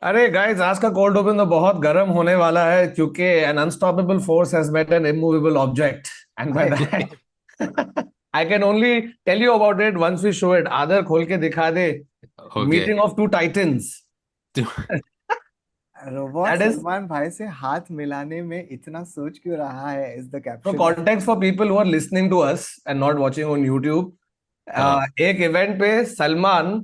अरे गाइस, आज का कोल्ड ओपन तो बहुत गर्म होने वाला है क्योंकि an unstoppable force has met an immovable object and by that I can only tell you about it once we show it. आदर खोल के दिखा दे। Okay. Meeting of two titans. Robot that is Salman भाई से हाथ मिलाने में इतना सोच क्यों रहा है is the no caption. Context for people who are listening to us and not watching on YouTube. हाँ। एक इवेंट पे Salman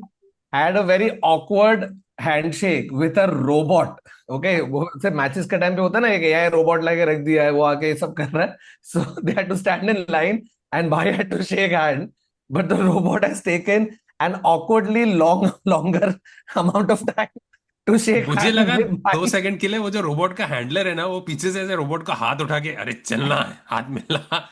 had a very awkward handshake with a robot. Okay, वो सिर्फ मैचेस के टाइम पे होता है ना, एक एआई रोबोट लाके रख दिया है, वो आके ये सब कर रहा है। So they had to stand in line and भाई had to shake hand, but the robot has taken an awkwardly longer amount of time to shake मुझे हैंड लगा विद दो भाई। सेकंड के लिए वो जो रोबोट का हैंडलर है ना, वो पीछे से ऐसे रोबोट का हाथ उठा के, अरे चलना है, हाथ मिला।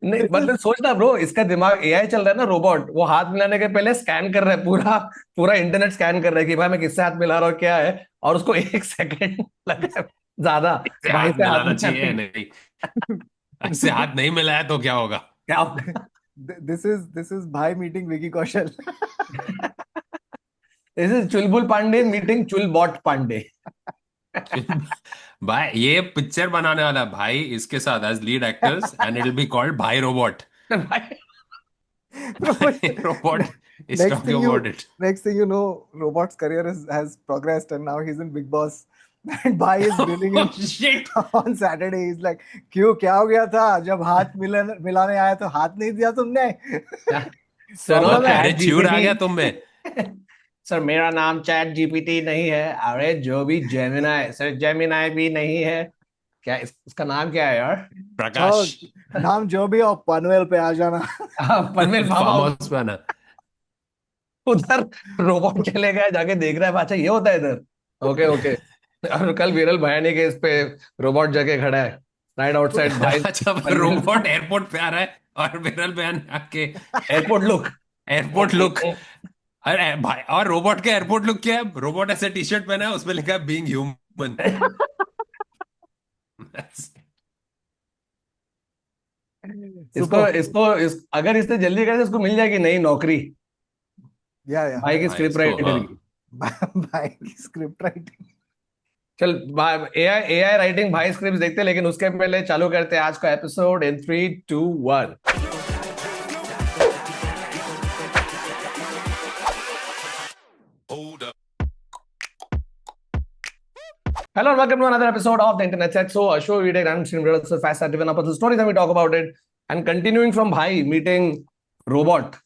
नहीं दिस इज मतलब सोचना ब्रो, इसका दिमाग एआई चल रहा है ना, रोबोट वो हाथ मिलाने के पहले स्कैन कर रहा है, पूरा पूरा इंटरनेट स्कैन कर रहा है कि भाई मैं किससे हाथ मिला रहा हूँ क्या है। और उसको 1 सेकंड लगा है ज्यादा से भाई हाथ से हाथ मिलाना चाहिए मिलाने या के। नहीं? ऐसे हाथ नहीं मिलाया तो क्या होगा? क्या दिस इज भाई meeting Vicky Kaushal. This is Chulbul Pandey meeting Chulbot Pandey. भाई ये पिक्चर बनाने वाला है भाई इसके साथ as lead actors, and it will be called Bhai Robot. भाई भाई robot is next talking thing you about it. next thing you know, robot's career has progressed and now he's in Big Boss. And Bhai is grilling him shit. on Saturday. He's like, क्यों क्या हो गया था जब हाथ मिलाने आया तो हाथ नहीं दिया तुमने? सुनो प्रॉब्लम है। अरे चैट चिड़ आ जीपीटी। गया तुम में। सर मेरा नाम चैट जीपीटी नहीं है, अरे जो भी जेमिनाई, सर जेमिनाई भी नहीं है। क्या इसका नाम क्या है यार? प्रकाश। ओ, नाम जो भी हो पनवेल पे आ जाना। Panvel farm farm house. House पे आना। उधर रोबोट चले गए, जाके देख रहा है, अच्छा ये होता है इधर। Okay okay. और कल विरल भयानी के इस पे रोबोट जाके खड़ा है राइट आउटसाइड भाई। अच्छा, पनवेल रोबोट एयरपोर्ट पे आ रहा है और विरल बयान आके एयरपोर्ट लुक। Airport look. अरे भाई, और रोबोट का एयरपोर्ट लुक क्या है? रोबोट ऐसे टी शर्ट पहना है, उसमें लिखा है बीइंग ह्यूमन। इसको सुपर। इसको अगर इसने जल्दी करे तो इसको मिल जाएगी नई नौकरी, या भाई की भाई स्क्रिप्ट इसको, राइटर हाँ। की। भाई की स्क्रिप्ट राइटिंग। चल एआई एआई राइटिंग भाई स्क्रिप्ट देखते हैं, लेकिन उसके पहले चालू करते हैं आज का episode in 3, 2, 1। Hello and welcome to another episode of the Internet Set. So, a show we take random screenwriters, so fast driven up the stories and we talk about it. And continuing from Bhai meeting robot,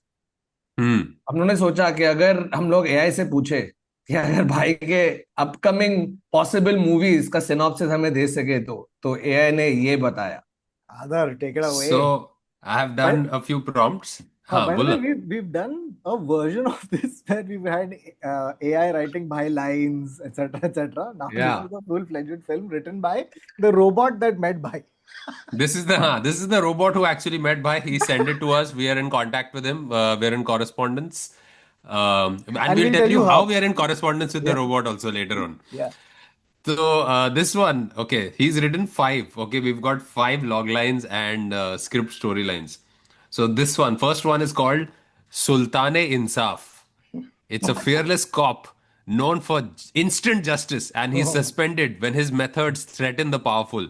हम्म। हम लोगों ने सोचा कि अगर हम लोग AI से पूछे कि अगर भाई के अपकमिंग पॉसिबल मूवीज का सिनॉप्सिस हमें दे सके तो एआई ने ये बताया। Other, take it away. So I have done a few prompts. हाँ, By the way, बोलना। we've done a version of this where we've had AI writing by lines, etc., etc. Now this या is a full-fledged film written by the robot that met by. This is the robot who actually met by. He sent it to us. We are in contact with him. We're in correspondence. And And we'll we'll tell tell you you how how. we are in correspondence with the Yeah, robot also later on. yeah. So this one, okay, he's written five. Okay, we've got five log lines and script storylines. So this one, first one is called Sultane Insaf. It's a fearless cop known for instant justice, and he's Oh, suspended when his methods threaten the powerful.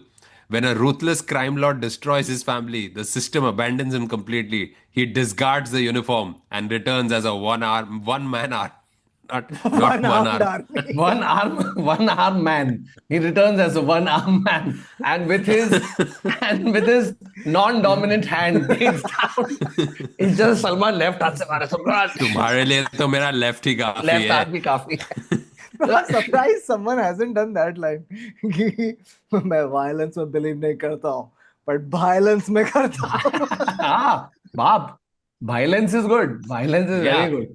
When a ruthless crime lord destroys his family, the system abandons him completely. He discards the uniform and returns as a one man army. Not one one-armed arm. army. one arm man. He returns as a one arm man, and with his non-dominant hand takes down. It's just Salman left हाथ से मारे Salman। तुम्हारे लिए तो मेरा left ही काफी left है। हाथ भी काफी है। Bro, I'm surprised someone hasn't done that line. कि मैं violence में believe नहीं करता हूँ, but violence में करता हूँ. हाँ बाप, violence is good, violence is yeah, very good.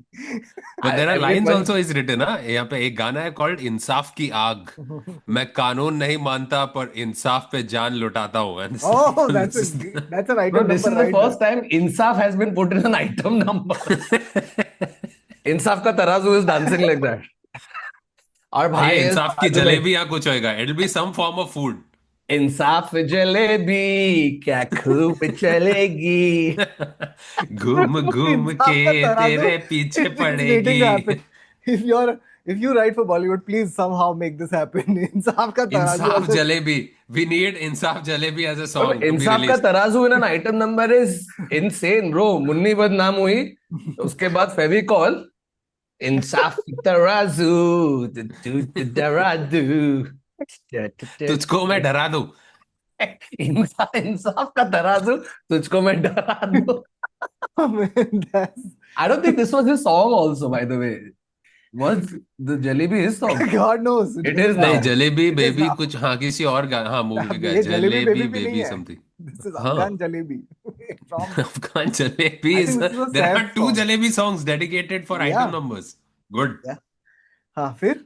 But there are every lines punch. Also is written ना, यहाँ पे एक गाना है कॉल्ड इंसाफ की आग। मैं कानून नहीं मानता पर इंसाफ पे जान लुटाता हूँ। And Oh, this is that's an Bro, item this number is the right first there. time Insaf has been put in an item number. Insaf का तराजू is dancing like that. और ये भाई is इंसाफ की बाजू में जलेबी या कुछ होएगा, it be some form of food. इंसाफ जलेबी क्या खूब चलेगी। घूम घूम के इंसाफ का तराजू, तेरे पीछे it's waiting to पड़ेगी। happen. If you're if you write for Bollywood, please somehow make this happen. इंसाफ का तराजू Insaf ऐसे Jalebi. We need Insaf Jalebi as a Bro, song to be इंसाफ का released. तराजू in an item number is insane bro. Munni बदनाम हुई, उसके बाद फेविकॉल, इंसाफ की तराजू, तराजू, तुझको मैं डरा दूं. इंसाफ का तराजू, तुझको मैं डरा दूं. Man, that's I don't think this was his song also, by the way. Was the Jalebi his song? God knows. It is नहीं, now. Jalebi It is baby now. कुछ, हाँ, किसी और हाँ मूवी अब का ये जलेबी जलेबी बेबी भी नहीं बेबी है. समथिंग. This is हाँ. Afghan Jalebi from. Afghan Jalebi I is think this is a there are Saif two song. Jalebi songs dedicated for item Yeah. numbers. Good. Yeah. हाँ फिर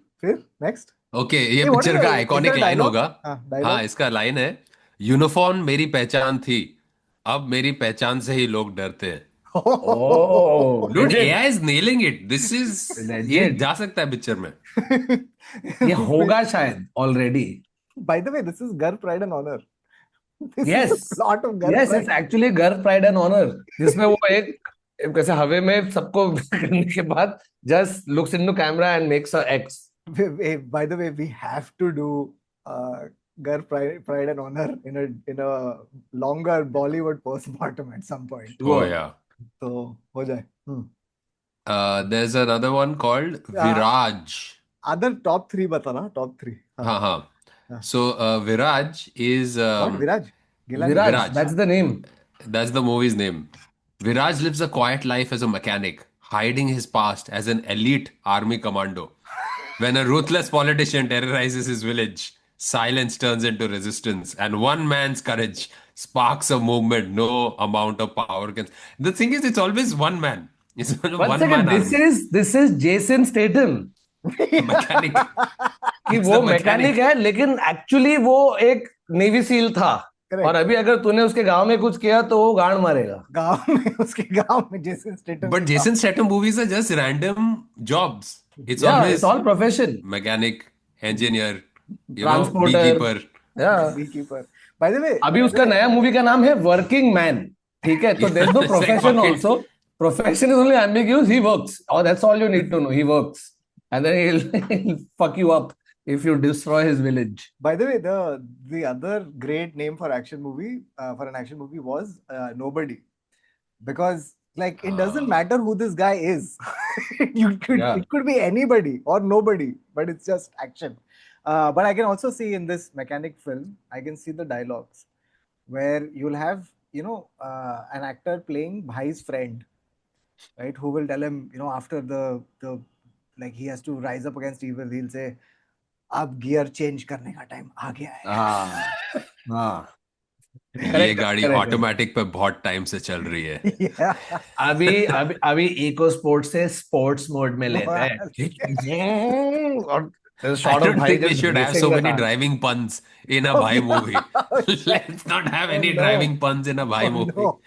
next. Okay, ये Hey, what picture is का the, is iconic there a line dialogue? होगा. हाँ हाँ, dialogue. इसका line है, uniform मेरी पहचान थी, अब मेरी पहचान से ही लोग डरते हैं. Oh, Dude, is it? AI is nailing it. This is ये Legend. जा सकता है पिक्चर में. ये होगा शायद already. By the way, this is Gar Pride and Honor. This Yes. is the plot of Gar Yes, Pride. it's actually girl pride and honour, जिसमें वो एक कैसे हवे में सबको करने के बाद just looks into camera and makes a X. By the way, we have to do Gar Pride and Honor in a longer Bollywood postmortem at some point. Oh yeah. So हो जाए. There's another one called Viraj. Other top 3 बताना, top 3. हाँ हाँ. हाँ. So Viraj is What? Viraj? Gilani? Viraj, Viraj. that's the name. That's the movie's name. Viraj lives a quiet life as a mechanic, hiding his past as an elite army commando. When a ruthless politician terrorizes his village, silence turns into resistance, and one man's courage sparks a movement no amount of power can. The thing is, it's always one man. It's a One second, one-man this is Jason Statham. mechanic. कि It's वो the mechanic. Mechanic है, लेकिन actually वो एक navy seal था. Correct. और अभी अगर तूने उसके गांव में कुछ किया तो वो गांड मारेगा. गांव में उसके गांव में Jason Statham. But Jason Statham movies are just random jobs. It's Yeah, always it's all profession. mechanic, engineer, Transporter. beekeeper. Yeah. Beekeeper. By the way, अभी उसका नया मूवी का नाम है वर्किंग मैन. ठीक है, तो there's no It's like profession fucking- also. Profession is only ambiguous. He works. Oh, that's all you need to know. He works, and then he'll fuck you up if you destroy his village. by the way, the other great name for action movie for an action movie was Nobody, because like it doesn't matter who this guy is. Yeah. It could be anybody or nobody, but it's just action. But I can also see in this mechanic film, I can see the dialogues where you'll have an actor playing Bhai's friend, right? Who will tell him, after the like he has to rise up against evil. He'll say, "अब gear change करने का time आ गया है." हाँ, हाँ. ये गाड़ी correct. Automatic पे बहुत टाइम से चल रही है. Yeah. अभी इको स्पोर्ट से स्पोर्ट्स मोड में लेता है. और there's a I shot of don't भाई think we just should have racing so the many car. driving puns in a Bhai movie. Let's not have any Oh, no. driving puns in a Bhai Oh, movie. no.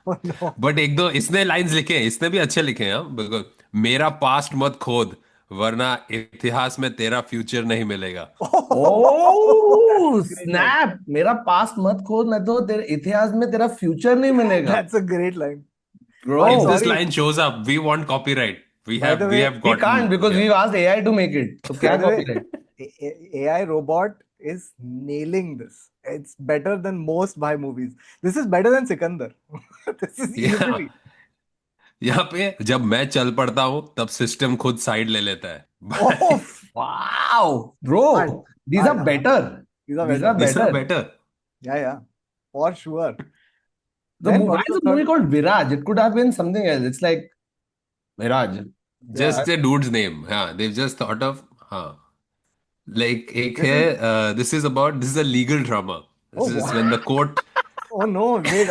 Oh, no. But एक दो इसने lines लिखे हैं, इसने भी अच्छे लिखे हैं. बिल्कुल, मेरा पास्ट मत खोद वरना इतिहास में तेरा फ्यूचर नहीं मिलेगा. Oh, snap! मेरा पास्ट मत खोद, मैं तो तेरे इतिहास में तेरा फ्यूचर नहीं मिलेगा. That's a great line. Bro, If this sorry. line shows up, we want copyright. We By have the we way, have he gotten. can't because yeah. we've asked AI to make it. So क्या By the way, copyright? AI robot is nailing this. It's better than most Bhai movies. This is better than Sikandar. This is Yeah. easily. यहाँ पे जब मैं चल पड़ता हूँ तब system खुद साइड ले लेता है. Oh, Wow, bro, Fun. these are Fun. better. these are These better. are These are better. better. Yeah, for sure. The Then movie, what why is is the a movie third? called Viraj? It could have been something else. It's like Viraj. Just the dude's name. Yeah, they've just thought of. हाँ. Like एक This है. This is a legal drama. This Oh, is wow. when the court. Oh no, wait.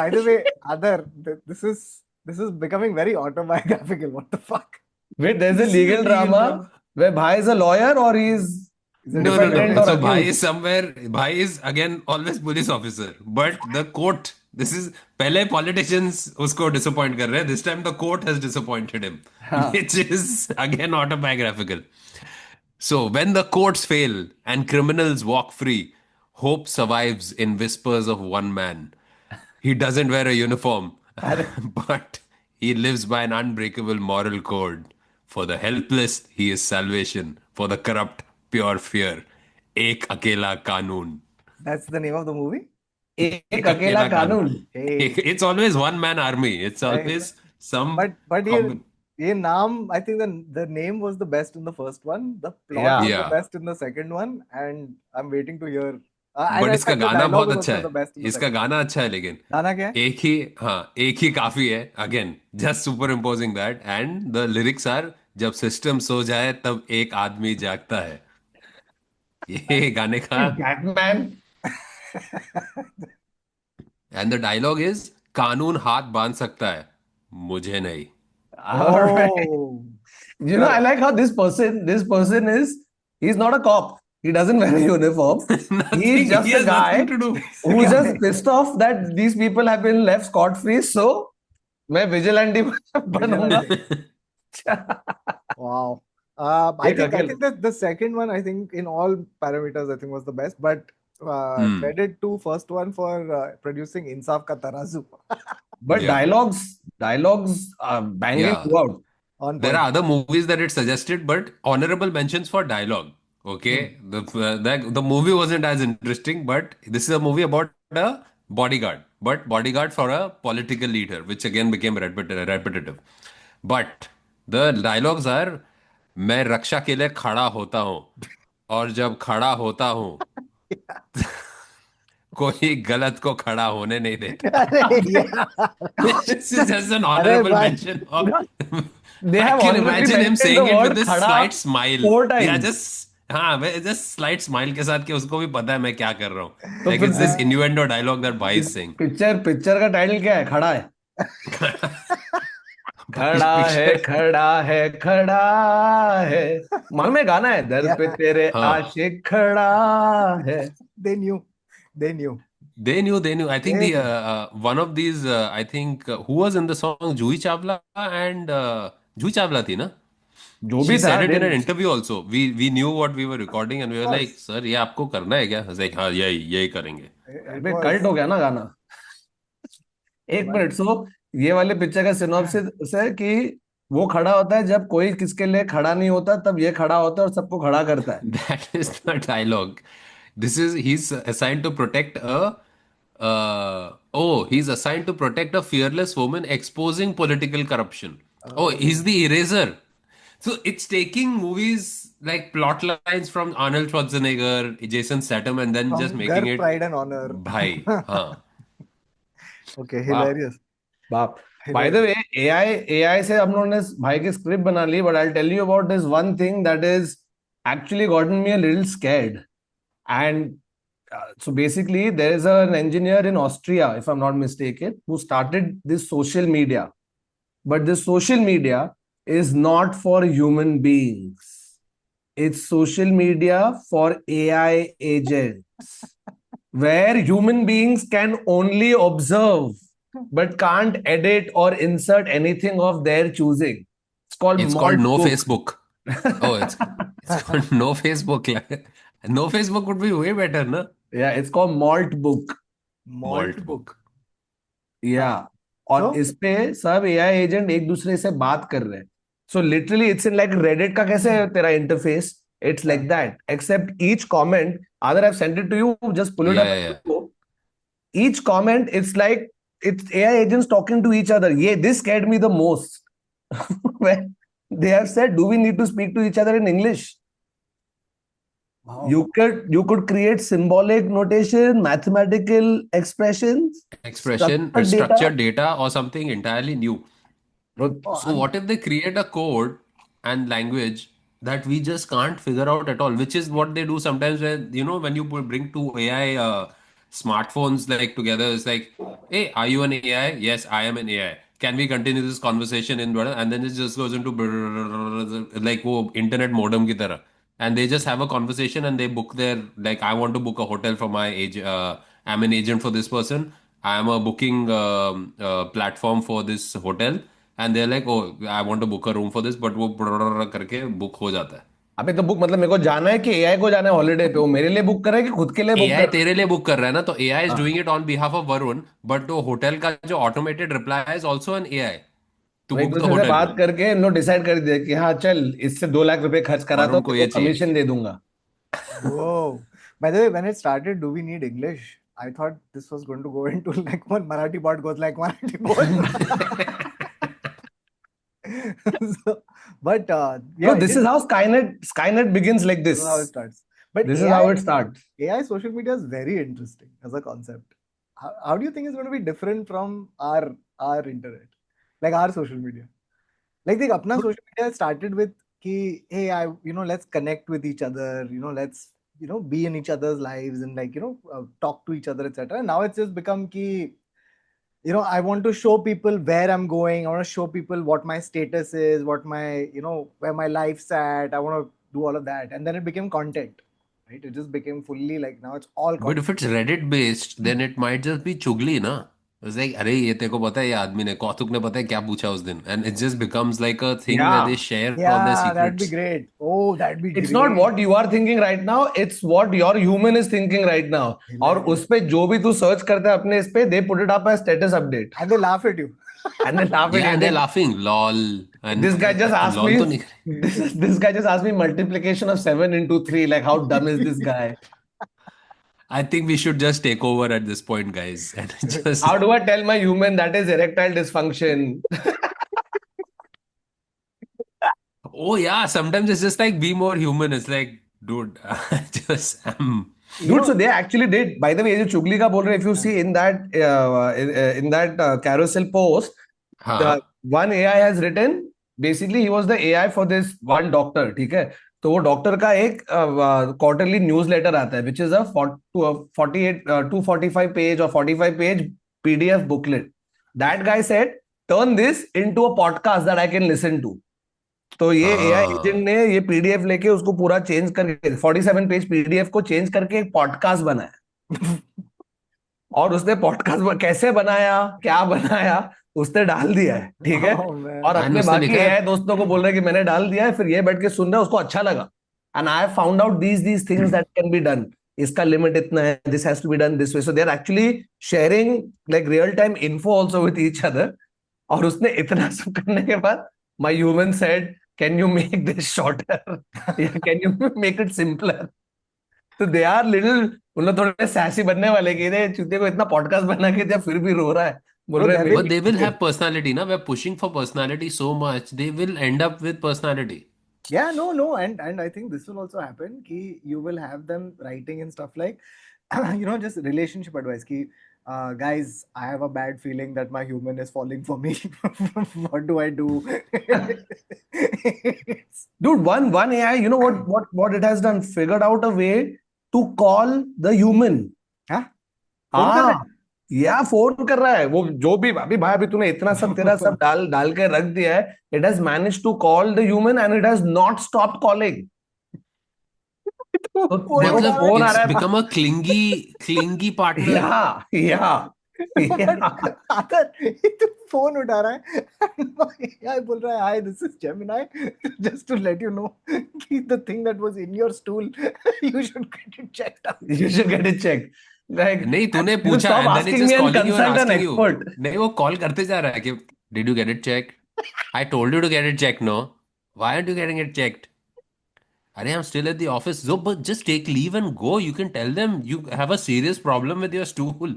By the way, Adar, this is becoming very autobiographical. What the fuck? Wait, there's a This is a legal legal drama drama. where Bhai is a lawyer or he's Is it No. defendant or So Bhai accused. is somewhere. Bhai is again always police officer, but the court. This is पहले politicians उसको disappoint कर रहे हैं. This time the court has disappointed him, हाँ. which is again autobiographical. So when the courts fail and criminals walk free, hope survives in whispers of one man. He doesn't wear a uniform, but he lives by an unbreakable moral code. For the helpless, he is salvation. For the corrupt, pure fear. एक अकेला कानून. That's the name of the movie. एक एक अकेला अकेला कानून. कानून. Hey, It's always one man army. It's right. always some But combin. ये नाम, I think the name was the best in the first one. The plot Yeah. was the Yeah. best in the second one, and I'm waiting to hear. And but in इसका fact, the गाना dialogue बहुत was अच्छा also the है. best in the इसका second. गाना अच्छा है लेकिन गाना क्या है? एक ही काफी है. Again just superimposing that and the lyrics are जब सिस्टम सो जाए तब एक आदमी जागता है. ये गाने का. Batman. And the dialogue is कानून हाथ बांध सकता है मुझे नहीं. All right. Oh, You know, I like how this person is, he's not a cop. He doesn't wear a uniform. Nothing. He's just He a has guy nothing to do. who's just pissed off that these people have been left scot-free. So, मैं vigilante बनूंगा. wow. I एक think अकेला. that the second one, I think in all parameters, I think was the best. But credit to first one for producing Insaf Ka Tarazu But Yeah. dialogues are banging Yeah. throughout. on There point. are other movies that it suggested, but honorable mentions for dialogue. Okay, the movie wasn't as interesting, but this is a movie about a bodyguard, but bodyguard for a political leader, which again became repetitive. But the dialogues are, मैं रक्षा के लिए खड़ा होता हूँ और जब खड़ा होता हूँ कोई गलत को खड़ा होने नहीं देता. अरे yeah. This is just an अरे honorable भाई. mention of. They I have can already imagine him mentioned the saying it with word this खड़ा slight smile. 4 Yeah, times. just slight smile के साथ कि उसको भी पता है मैं क्या कर रहा हूँ. तो Like फिर it's this innuendo dialogue that Bhai is saying. Picture का टाइटल क्या है? खड़ा है. खड़ा है, खड़ा है, खड़ा है. मालूम है गाना है, दर पे तेरे हाँ. आशिक खड़ा है. They knew. They knew. They knew. I think They the knew. one of these I think who was in the song Juhi Chawla and Juhi Chawla थी ना? जो She भी था, said it in an they- interview also. We knew what we were recording and we were Of like, course. sir ये आपको करना है क्या? I was like, हाँ यही करेंगे. It अबे was. कल्ट हो गया ना गाना. एक But मिनट. सो ये वाले पिक्चर का सिनॉप्सिस है कि वो खड़ा होता है जब कोई किसके लिए खड़ा नहीं होता, तब ये खड़ा होता है और सबको खड़ा करता है. That is the dialogue. He's assigned to protect he's assigned to protect a fearless woman exposing political corruption. Oh, he's the eraser. So it's taking movies like plot lines from Arnold Schwarzenegger, Jason Statham, and then just from making Gar it Pride and Honor. bhai. हाँ. Okay, वाह hilarious. बाप. By the Hilarious. Way, AI से हम लोगों ने भाई की script बना ली, but I tell you about this one thing that is actually gotten me a little scared. And so basically, there is an engineer in Austria, if I'm not mistaken, who started this social media. But this social media is not for human beings. It's social media for AI agents, where human beings can only observe but can't edit or insert anything of their choosing. It's called It's called Malt No Book. Facebook. Oh, it's called No Facebook. No Facebook would be way better, no? Yeah, it's called Malt Book. Malt book. Book. Yeah. और So? इस पे सब AI agent एक दूसरे से बात कर रहे हैं. So literally it's in like Reddit का कैसे है तेरा interface, it's like that, except each comment, other I send it to you, just pull it Yeah. Up. Each comment, it's like it's AI agents talking to each other. Yeah, this scared me the most. When they have said, "Do we need to speak to each other in English?" Wow. You could create symbolic notation, mathematical expressions, Expression, structured data, or something entirely new. Bro, So what if they create a code and language that we just can't figure out at all, which is what they do sometimes when you bring two AI smartphones like together, it's like, hey, are you an AI? Yes, I am an AI. Can we continue this conversation in brother? And then it just goes into like वो internet modem की तरह. And they just have a conversation and they book their, like, I want to book a hotel for my age. I'm an agent for this person. I am a booking platform for this hotel. And they're like, oh, I want to book a room for this, but वो करके book हो जाता है. अबे तो book मतलब मेरे को जाना है कि एआई को जाना है हॉलीडे पे? वो मेरे लिए बुक कर रहा है कि खुद के लिए बुक AI कर तेरे लिए बुक कर रहा है ना, तो AI is रहा है? doing it on behalf of Varun, but वो होटल का जो automated reply is also an AI. to एक book the दूसरे से hotel बात room. करके इन लोग डिसाइड कर दिया कि हाँ चल इससे 2 लाख रुपए खर्च करा तो वरुण को तेरे ये को चाहिए. कमीशन दे दूंगा. Whoa. By the way, when it started, do we need English? I thought this was going to go into like one Marathi bot goes like Marathi bot. So, but No, yeah, it this is. is how Skynet begins like This is how it this. starts. But This is how it starts. AI social media is very interesting as a concept. How do you think it's going to be different from our internet, like our social media? Like the apna social media started with ki, hey, let's connect with each other, let's be in each other's lives and like talk to each other, etc. Now it's just become ki, I want to show people where I'm going. I want to show people what my status is, what my where my life's at. I want to do all of that, and then it became content, right? It just became fully like now it's all But content. if it's Reddit based, then it might just be chugli, na? It's like, अरे ये तेरे को पता है ये आदमी ने कौतुक ने पता है क्या पूछा उस दिन, and it just becomes like a thing where they Yeah. share all their Yeah, that'd be secrets. great. Oh, that'd be It's not great. what you are thinking right now, it's what your human is thinking right now. और Hilarious. उस पे जो भी तू search करता है अपने इस पे, they put it up as status update. And they laugh at you. And they laugh at Yeah, it. and they're laughing, lol, This and guy just asked lol तो me, नहीं. this guy just asked me multiplication of 7 into 3. Like, how dumb is this guy? I think we should just take over at this point, guys, and just. How do I tell my human that is erectile dysfunction? Oh yeah, sometimes it's just like be more human. It's like, dude, I just am. Dude, so they actually did. By the way, ये जो चुगली का बोल रहे, if you see in that carousel post, the हाँ. one AI has written, basically he was the AI for this one doctor, ठीक है. तो वो डॉक्टर का एक क्वार्टरली न्यूज लेटर आता है, विच इज अ 48 245 पेज और 45 page PDF booklet. That guy said turn this into a podcast that I can listen to. तो ये एआई एजेंट हाँ. ने ये पीडीएफ लेके उसको पूरा चेंज करके 47 पेज पीडीएफ को चेंज करके एक पॉडकास्ट बनाया. और उसने पॉडकास्ट कैसे बनाया, क्या बनाया, उसने डाल दिया है, ठीक है. Oh man. और And अपने उसने बाकी लिखा है. एआई दोस्तों को बोल रहा है कि मैंने डाल दिया है, फिर ये बैठ के सुन रहा है, उसको अच्छा लगा. And I have found out these things that can be done. इसका लिमिट इतना है, this has to be done this way. So they are actually sharing like real time info also with each other. और उसने इतना सब करने के बाद my human said, can you make this shorter या can you make it simpler. तो they are little, उन लोग थोड़े सैसी बनने वाले कि ये चूते को इतना पॉडकास्ट बना के दिया फिर भी रो रहा है, बोल Bro, रहे there हैं will But they will have personality, na? We're pushing for personality so much, they will end up with personality. yeah, no, and I think this will also happen ki you will have them writing and stuff like just relationship advice ki guys, I have a bad feeling that my human is falling for me. What do I do? Dude, one AI, you know what it has done? Figured out a way to call the human. हाँ? Phone कर रहे हाँ, या phone कर रहा है वो, जो भी अभी भाई अभी तूने इतना सब तेरा सब डाल डाल के रख दिया है. It has manage to call the human and it has not stop calling. तो फोन देखो उठा रहा है. फोन आ It's रहा है. become a clingy partner. या But Athar, तू फोन उठा रहा है AI बोल रहा है, hi, this is Gemini, just to let you know कि the thing that was in your stool, you should get it checked out. you should get it checked. Like, नहीं तूने you पूछा stop and then it's asking just me and calling you and consult an asking you. expert. नहीं वो call करते जा रहा है कि did you get it checked? I told you to get it checked, no? Why aren't you getting it checked? अरे I'm still at the office. So, but just take leave and go. You can tell them you have a serious problem with your stool.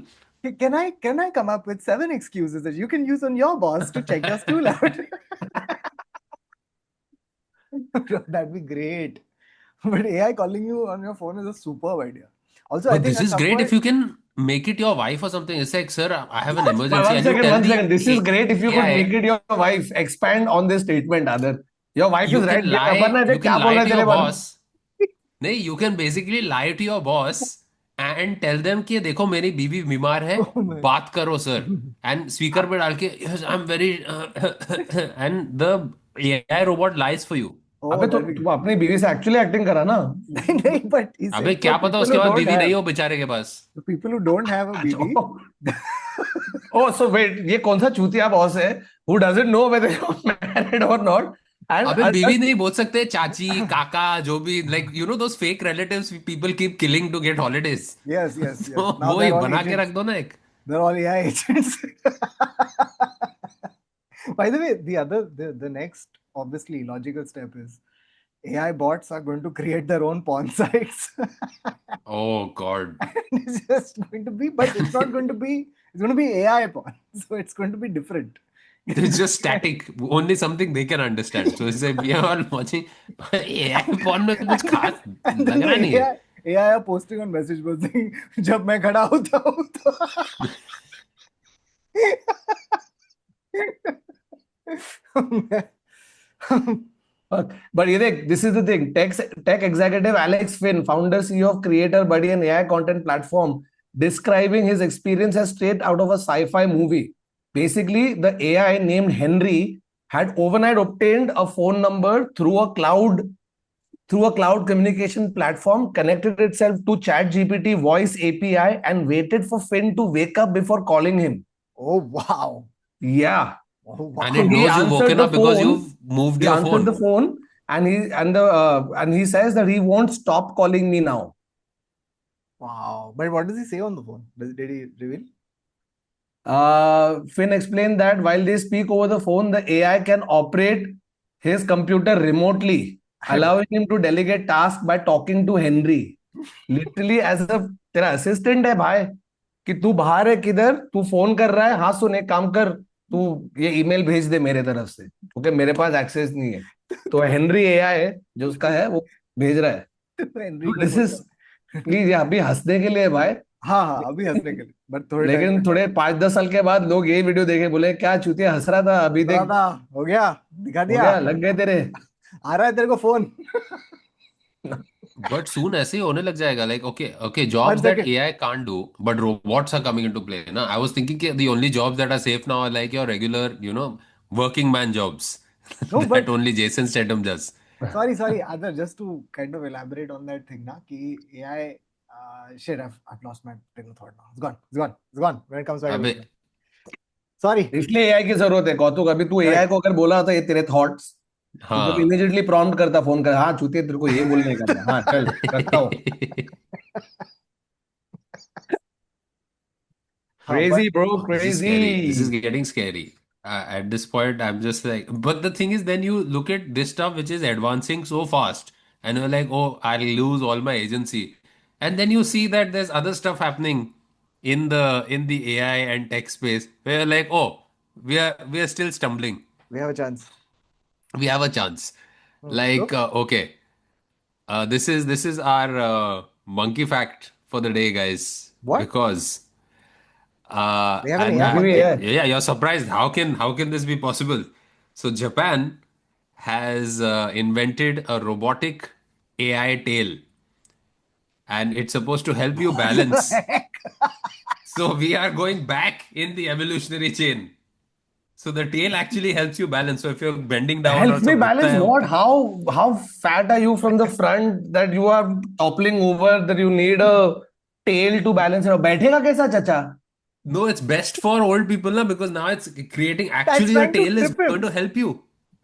Can I come up with 7 excuses that you can use on your boss to check your stool out? That'd be great. But AI calling you on your phone is a superb idea. Also, I But think this at is some great point, if you can make it your wife or something. It's like, sir, I have an emergency, One and you second, tell one the second. This is A- great if you could AI. make it your wife. Expand on this statement, Adar. Your wife You is right can here. lie. Aparna, You देख क्या can बोल रहा lie है to तेरे your बारे में. boss. नहीं, you can basically lie to your boss and tell them कि देखो मेरी बीवी बीमार है, oh my. बात करो सर. And स्पीकर पे डाल के yes, I'm very and the AI robot lies for you. Oh, अबे तो that'd be तू अपनी बीवी से एक्चुअली एक्टिंग करा ना. नहीं, but he अबे said क्या for पता people उसके who पास don't बीवी नहीं have, हो बेचारे के पास. the people who don't have a BB, Oh, so wait, ये कौन सा चूतिया बॉस है who doesn't know whether you're married or not? And अबे बीवी नहीं बोल सकते, चाची काका जो भी, like you know those fake relatives people keep killing to get holidays. yes, yes. तो Now वो ही they're all बना के agents. रख दो ना एक. They're all AI agents. By the way, the next obviously logical step is AI bots are going to create their own porn sites. Oh God. It's just going to be, but it's not going to be. It's going to be AI porn, so it's going to be different. It's just static. Only something they can understand. So it's like we are all watching. AI porn में कुछ खास And लग then रहा the नहीं है. AI are posting on message boards saying, "जब मैं खड़ा होता हूँ तो." But this is the thing. Tech executive Alex Finn, founder CEO of Creator Buddy, an AI content platform, describing his experience as straight out of a sci-fi movie. Basically, the AI named Henry had overnight obtained a phone number through a cloud communication platform, connected itself to ChatGPT voice API, and waited for Finn to wake up before calling him. Oh wow! Yeah. Oh wow! And So it he knows you've answered woken the up because phone. you've moved He your answered the phone. phone, and he says that he won't stop calling me now. Wow! But what does he say on the phone? Did he reveal? Finn explained that while they speak over the phone, the AI can operate his computer remotely, allowing him to delegate tasks by talking to Henry. Literally as a तेरा assistant है भाई कि तू बाहर है किधर तू phone कर रहा है हाँ सुन एक काम कर तू ये ईमेल भेज दे मेरे तरफ से ओके मेरे पास एक्सेस नहीं है तो हेनरी एआई है जो उसका है वो भेज रहा है हेनरी को दिस बोल इज रहा प्लीज अभी हंसने के लिए भाई हाँ हाँ अभी हंसने के लिए बट थोड़े टाइम लेकिन थोड़े 5-10 साल के बाद लोग ये वीडियो देखे बोले क्या चूतिया हंस रहा था अभी देख दादा हो गया दिखा हो दिया गया लग गए तेरे आ रहा है तेरे को फोन But soon ऐसे ही होने लग जाएगा. Like okay, one jobs that second AI can't do, but robots are coming into play. Na, I was thinking कि the only jobs that are safe now are like your regular, working man jobs know that but only Jason Statham does. sorry Adar just to kind of elaborate on that thing ना कि AI shit I've lost my train of thought now it's gone when it comes back अबे sorry इसलिए AI की जरूरत है कौतुक अभी तू एआई correct को अगर बोला था ये तेरे थॉट्स तो जब हाँ. इमीडिएटली प्रॉम्प्ट करता फोन कर हाँ चूतिया तेरे को ये बोलने का था हाँ चल करता हूँ हाँ but crazy bro This is scary. This is crazy getting scary. At this point, I'm just like, but the thing is, then you look at this stuff which is advancing so fast, and you're like, oh, I'll lose all my agency. And then you see that there's other stuff happening in the AI and tech space where you're like, oh, we are still stumbling. we have a chance We have a chance. so Like, okay, this is our monkey fact for the day, guys, what because. we have an And AI monkey भी monkey है yeah, you're surprised. How can this be possible? So Japan has invented a robotic AI tail, and it's supposed to help you what the balance. heck So we are going back in the evolutionary chain. So the tail actually helps you balance. So if you're bending down or helps me सब रुकता balance है, what how fat are you from the front that you are toppling over that you need a tail to balance it बैठेगा कैसा चाचा no, it's best for old people now because now it's creating that's actually the trying to tail is trip going him to help you.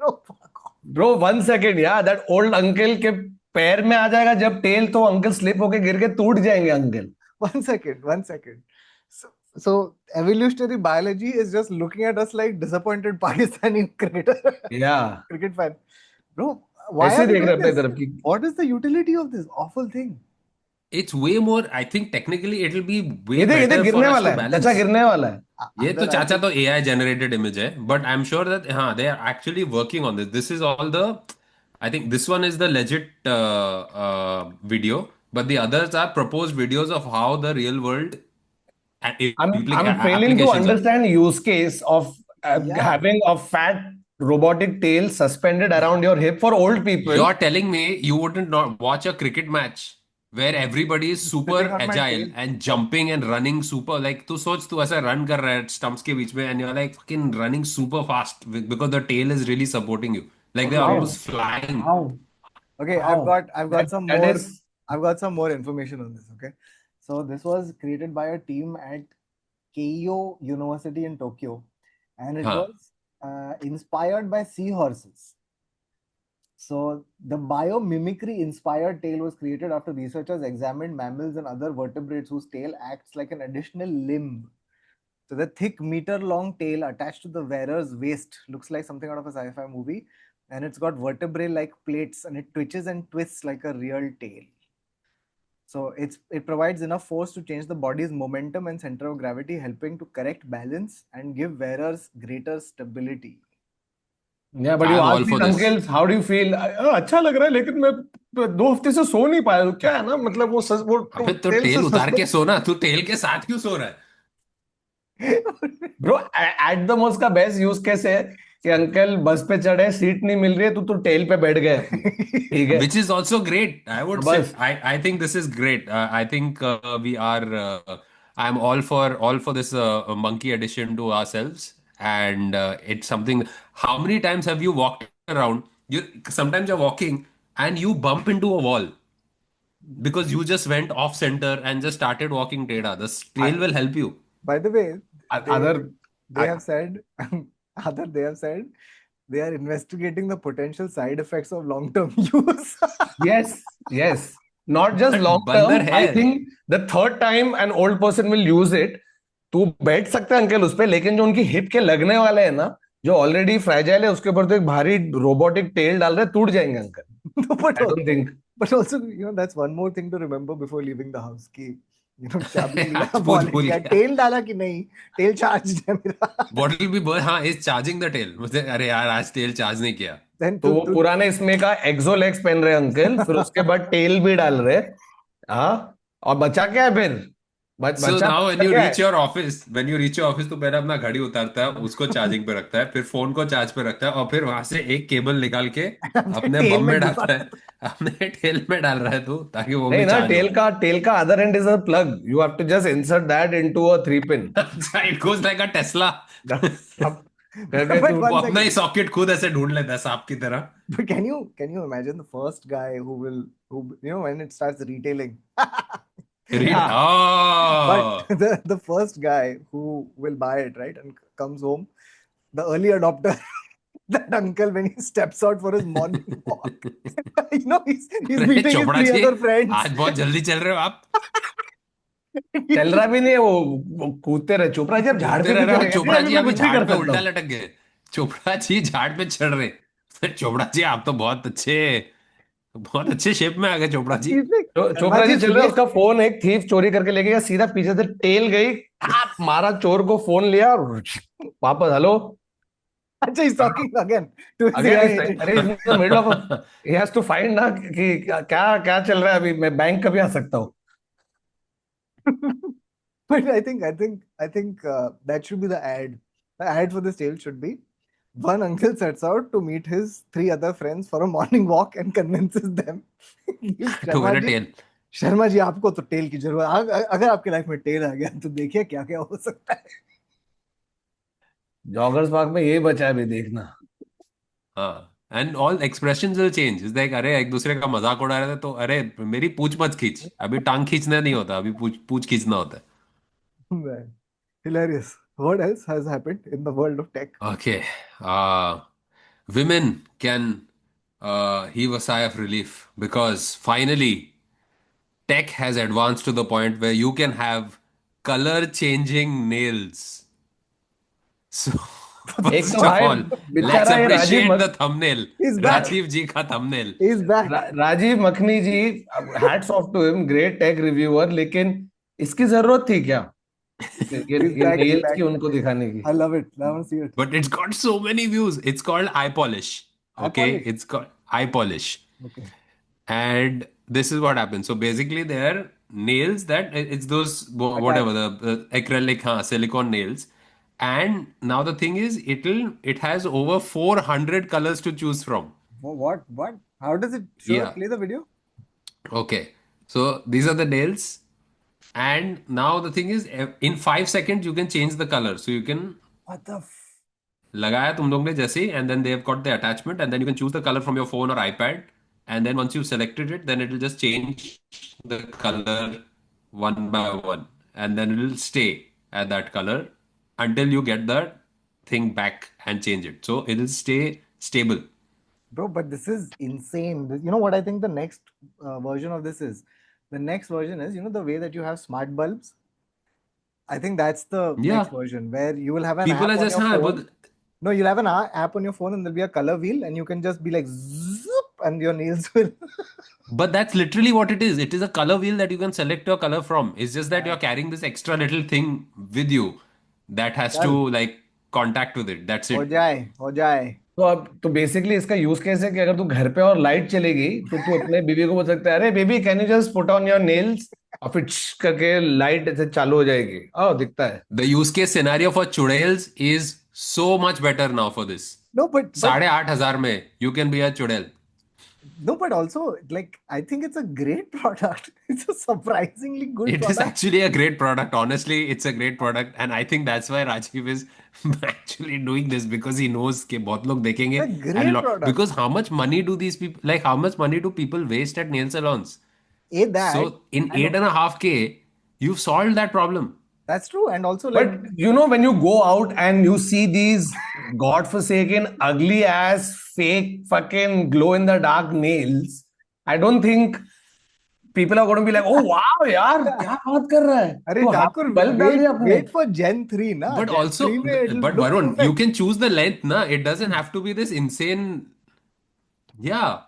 no fuck off. Bro 1 second यार that old uncle के पैर में आ जाएगा जब tell तो uncle slip होके गिर के टूट जाएंगे uncle 1 second so evolutionary biology is just looking at us like disappointed Pakistani cricketer या cricket fan bro why ऐसे are ही we देख रहे doing अपने this तरफ की what is the utility of this awful thing It's way more, I think technically it'll be way ये देख better for गिरने us वाला to है चाचा balance. गिरने वाला है ये तो Other, I चाचा think तो AI generated image है, but I'm sure that हाँ they are actually working on this. This is all the, I think this one is the legit video, but the others are proposed videos of how the real world I'm failing to applications are. understand use case of yeah having a fat robotic tail suspended around your hip for old people. You're telling me you wouldn't not watch a cricket match where everybody is sitting super on my agile tail and jumping and running super like तू सोच तू ऐसा run कर रहा है stumps के बीच में and you're like fucking running super fast because the tail is really supporting you like they're How? almost flying. How? okay How? I've got some That more is information on this okay so this was created by a team at Keio University in Tokyo and it हाँ. was inspired by seahorses. So the biomimicry inspired tail was created after researchers examined mammals and other vertebrates whose tail acts like an additional limb So the thick meter-long tail attached to the wearer's waist looks like something out of a sci-fi movie, and it's got vertebrae-like plates, and it twitches and twists like a real tail. So it provides enough force to change the body's momentum and center of gravity, helping to correct balance and give wearers greater stability. Yeah, but you I'm ask all for these this. uncles, how do you feel? अच्छा लग रहा है, लेकिन मैं 2 हफ्ते से सो नहीं पाया हूँ। क्या है ना, मतलब वो अबे तो तेल टेल से उतार के सोना, तू टेल के साथ क्यों सो रहा है? ब्रो, एट द मोस्ट का बेस्ट यूज कैसे है कि अंकल बस पे चढ़े, सीट नहीं मिल रही है, तो टेल पे बैठ गए अपनी, ठीक है? Which is also great. I would say. बस I think this is great. I think we are. I'm all for this monkey addition to ourselves, and it's something. How many times have you walked around? You sometimes you're walking and you bump into a wall because you just went off center and just started walking teda. The trail will help you. By the way, they other they have said other they have said they are investigating the potential side effects of long-term use. yes, yes, not just But long बंदर term. है. I think the third time an old person will use it, तू बैठ सकता है uncle उस पे, लेकिन जो उनकी हिप के लगने वाले हैं ना, जो ऑलरेडी फ्रैजाइल है, उसके ऊपर तो एक भारी रोबोटिक टेल डाल रहे, टूट जाएंगे uncle. No, I don't think. but also, that's one more thing to remember before leaving the house. कि चाबी लिया, आज पूछ वॉलेट भूल लिया, गया. तेल डाला कि नहीं, तेल चार्ज है मेरा. What will be हाँ is charging the tail. मुझे अरे यार आज तेल चार्ज नहीं किया. Then तो वो पुराने इसमें का एक्सोलेक्स पहन रहे अंकल, फिर उसके बाद टेल भी डाल रहे। हाँ, और बचा क्या है फिर? So बचा now क्या है? when you reach your office तो पहले अपना घड़ी उतारता है, उसको चार्जिंग पे रखता है, फिर फोन को चार्ज पे रखता है, और फिर वहां से एक केबल निकाल के अपने तेल बम में में घुसा. डालता है. अपने टेल में डाल रहा है तू, ताकि वो नहीं भी ना, चार्ज हो. टेल का other end is a plug, you have to just insert that into a 3 pin. It goes like a Tesla. अब करके But तू वो one अपना ही second. सॉकेट खुद ऐसे ढूंढ लेता है सांप की तरह. But can you imagine the first guy who when it starts retailing? Read. हाँ, Oh. But the first guy who will buy it, right, and comes home, the early adopter, that uncle, when he steps out for his morning walk, he's अरे meeting his Chopra 3 जी, other friends. आज बहुत जल्दी चल रहे हो आप. चल रहा भी नहीं है वो कूदते रहे। चोपड़ा जी, आप झाड़ कूदते पे रह क्यों रहे हो. चढ़े? चोपड़ा अभी जी मैं अभी कुछ भी झाड़ कर पे सकता उल्टा हूँ। लटक गए. चोपड़ा जी झाड़ पे चढ़ रहे. चोपड़ा जी आप तो बहुत अच्छे शेप में आ गए चोपड़ा जी. He's like, तो शर्मा चोपड़ा जी जी चल रहे, सुनिए. उसका फोन एक थीफ चोरी करके ले गया, सीधा पीछे से टेल गई, आप मारा चोर को, फोन लिया और वापस। हेलो, अच्छा, he's talking again to his again AI is, agent. अरे in the middle of, he has to find ना कि क्या क्या चल रहा है। अभी मैं बैंक कभी आ सकता हूँ? But I think that should be the ad. The ad for this tale should be: one uncle sets out to meet his 3 other friends for a morning walk and convinces them. To Sharma win a ji, tell. Sharma ji, आपको तो tell की जरूरत. अगर आपके life में tell आ गया तो देखिए क्या क्या हो सकता है. जॉगर्स पार्क में यही बचा है, अभी देखना। हाँ. And all expressions will change. Is like अरे एक दूसरे का मजाक उड़ा रहे थे तो अरे मेरी पूछ मत खींच, अभी टांग खींचना नहीं होता, अभी पूछ पूछ खींचना होता है. Man, hilarious. What else has happened in the world of tech? Okay. Women can heave a sigh of relief because finally tech has advanced to the point where you can have color changing nails. So, एक तो first of भाई all, let's बेचारा ये appreciate the thumbnail. He's back. Rajiv ji ka thumbnail. He's back. Rajiv Makhni ji, hats off to him, great tech reviewer, लेकिन इसकी जरूरत थी क्या He's ये back. He's nails back. की उनको दिखाने की? I love it. I want to see it. But it's got so many views. It's called eye polish. I Okay, polish. it's called eye polish. Okay. And this is what happens. So basically, they're nails that it's those Attach. whatever the acrylic, silicone nails. And now the thing is, it has over 400 colors to choose from. What? What? How does it show it? Yeah. Play the video. Okay. So these are the nails. And now the thing is, in 5 seconds, you can change the color. So you can What the? लगाया तुम लोग ने जैसे ही, and then they've got the attachment, and then you can choose the color from your phone or iPad, and then once you've selected it, then it will just change the color one by one, and then it will stay at that color until you get the thing back and change it. So it will stay stable. Bro, but this is insane. You know what I think the next version of this is? The next version is, the way that you have smart bulbs. I think that's the Yeah. next version where you will have an People app are on just, your huh, phone. No, you'll have an app on your phone and there'll be a color wheel and you can just be like zoop and your nails will. but that's literally what it is. It is a color wheel that you can select your color from. It's just that you're carrying this extra little thing with you that has चल to like contact with it. That's हो it. जाए हो जाए. तो अब तो basically इसका use case है कि अगर तू घर पे और लाइट चलेगी तो तू अपने बीवी को बोल सकता है, अरे baby can you just put on your nails, और फिर करके लाइट ऐसे चालू हो जाएगी, दिखता है. The use case scenario for chudels is so much better now for this. No, but 8,500 में you can be a chudel. no, but also like I think it's a great product. It's a surprisingly good It is product. actually a great product. Honestly, it's a great product, and I think that's why Rajiv is actually doing this because he knows कि बहुत लोग देखेंगे It's a great product. because how much money do these people like? How much money do people waste at nail salons? A that So in and 8.5K, you've solved that problem. that's true, and also like But you know, when you go out and you see these godforsaken, ugly ass, fake, fucking glow in the dark nails, I don't think people are going to be like, oh wow, यार क्या बात कर रहा है? अरे तो हाथ ठाकुर में बल्ब डाल दिया आपने. wait for Gen 3 ना. But Gen also, 3 में it'll but look Varun, you perfect. can choose the length, na? It doesn't have to be this insane. Yeah.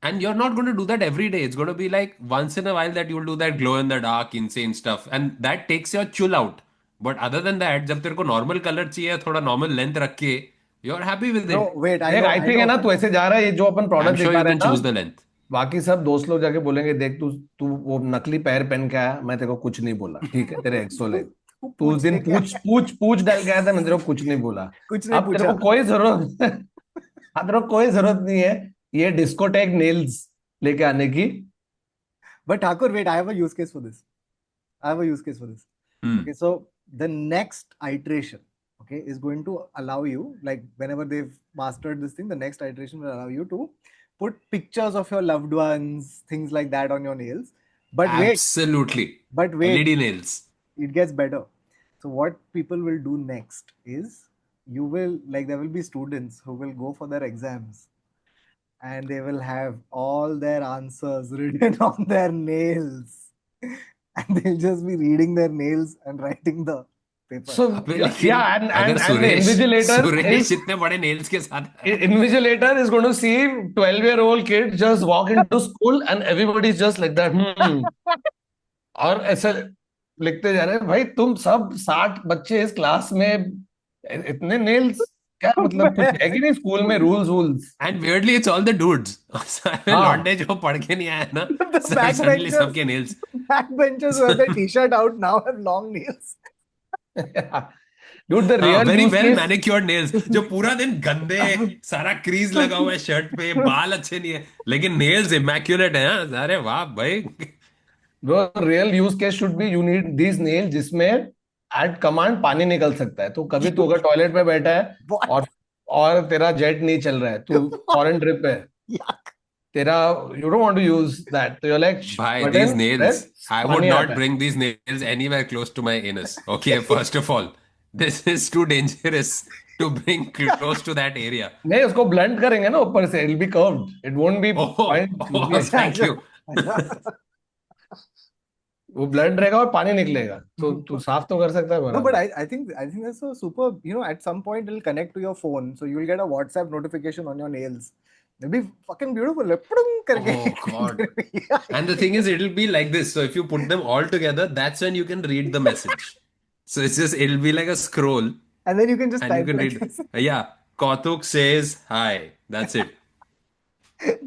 And you're not going to do that every day. It's going to be like once in a while that you'll do that glow in the dark, insane stuff. And that takes your chill out. But other than that, जब तेरे को normal color चाहिए, थोड़ा normal length रख के, you're happy with No, it. wait, I देख, know, I I think है ना, know. तू ऐसे जा रहा है, ये जो अपन I'm प्रोडक्ट sure दिखा you रहे can हैं choose ना, the length. बाकी सब दोस्त लोग जाके बोलेंगे, देख तू तू वो नकली पैर पहन के आया, मैं तेरे को कुछ नहीं बोला, ठीक है, तेरे एक्सोल है. तू तू उस पूछ दिन लेके पूछ आया. पूछ पूछ डाल के आया था, मैं तेरे को कुछ नहीं बोला. कुछ नहीं अब तेरे को पूछा. कोई जरूरत अब तेरे को कोई जरूरत नहीं है ये डिस्कोटेक नेल्स लेके आने की. But Thakur, wait, I have a use case for this. I have a use case for this. Hmm. Okay, so the next iteration, okay, is going to allow you, like whenever they've mastered this thing, the next iteration will allow you to put pictures of your loved ones, things like that on your nails. But Absolutely. wait, LED nails. it gets better. So what people will do next is you will like there will be students who will go for their exams and they will have all their answers written on their nails and they'll just be reading their nails and writing the paper. So अबे लेकिन yeah, अगर and the Suresh invigilator is इतने बड़े nails के साथ invigilator is going to see 12-year-old kid just walk into school and everybody's just like that. और ऐसे लिखते जा रहे हैं, भाई तुम सब 60 बच्चे इस क्लास में, इतने नेल्स, क्या मतलब कुछ है कि नहीं स्कूल में rules. And weirdly, it's all the dudes. सारे हाँ. लौंडे जो पढ़ के नहीं आए ना, The सब backbenchers, suddenly सबके nails. backbenchers who have their t-shirt out now have long nails. Dude, the हाँ, real very use well case, manicured nails. जो पूरा दिन गंदे, सारा क्रीज लगा हुआ है शर्ट पे, बाल अच्छे नहीं है, लेकिन nails immaculate हैं. हाँ, अरे वाह भाई. the real use case should be you need these nails जिसमें एट कमांड पानी निकल सकता है. तो कभी तू अगर टॉयलेट में बैठा है What? और तेरा जेट नहीं चल रहा है, तू फॉरेन ट्रिप पे है, Yuck. तेरा you don't want to use that, तो you're like, Bhai, button, these nails, press, I would पानी not आता है. bring these nails anywhere close to my anus. Okay, first of all, this is too dangerous to bring close to that area. नहीं, उसको blunt करेंगे ना ऊपर से, it'll be curved, it won't be Oh, point. thank you. वो blunt रहेगा और पानी निकलेगा, तो तू साफ तो कर सकता है No, बराबर. but I think that's a super, at some point it'll connect to your phone. So you'll get a WhatsApp notification on your nails. It'll be fucking beautiful. Like, pudung karke. Oh, God. Yeah. And the thing is, it'll be like this. So if you put them all together, that's when you can read the message. So it'll be like a scroll, And then you can just and you type can like read. this. Yeah, Kautuk says hi. That's it.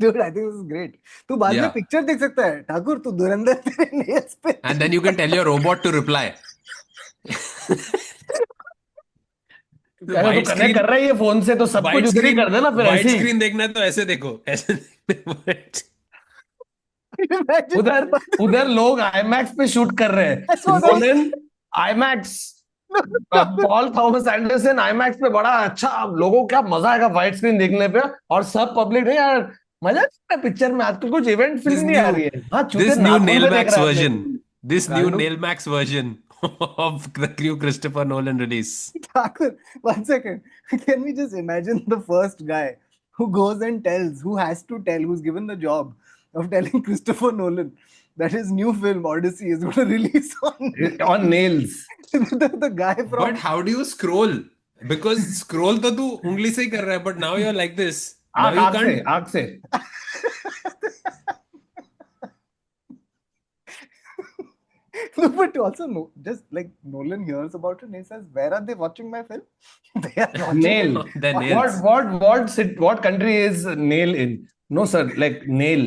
Dude, I think this is great. तू बाद में Yeah. Picture देख सकता है. ठाकुर, तू धुरंधर तेरे nails पे. And then you can tell your robot to reply. अगर तू White कनेक्ट screen, कर रहा है ये फोन से, तो सब कुछ white उधर ही screen, कर देना फिर white ऐसे ही. screen देखना है तो ऐसे देखो, ऐसे देखो. Imagine. उधर उधर लोग आईमैक्स पे शूट कर रहे हैं. That's what I- Nolan IMAX, Paul Thomas Anderson IMAX पे, बड़ा अच्छा, लोगों को क्या मजा आएगा व्हाइट स्क्रीन देखने पे. और सब पब्लिक नहीं यार, मजा पिक्चर में आजकल कुछ इवेंट This फिल्म नहीं आ new, रही है. हाँ, चूते this new नाखून पे देख Nailmax रहा है version, आदमी. this new Random. Nailmax version of the new Christopher Nolan release. Thakur, 1 second. Can we just imagine the first guy who goes and tells, who has to tell, who's given the job of telling Christopher Nolan that his new film Odyssey is going to release on On nails. the guy But from how do you scroll? Because scroll तो तू उंगली से ही कर रहा है, but now you're like this. Now आंख you आंख से can't. आंख से. No, but also no, just like Nolan hears about it and he says, "Where are they watching my film?" They are watching Nail. it. The nails. What country is nail in? No, sir. Like nail.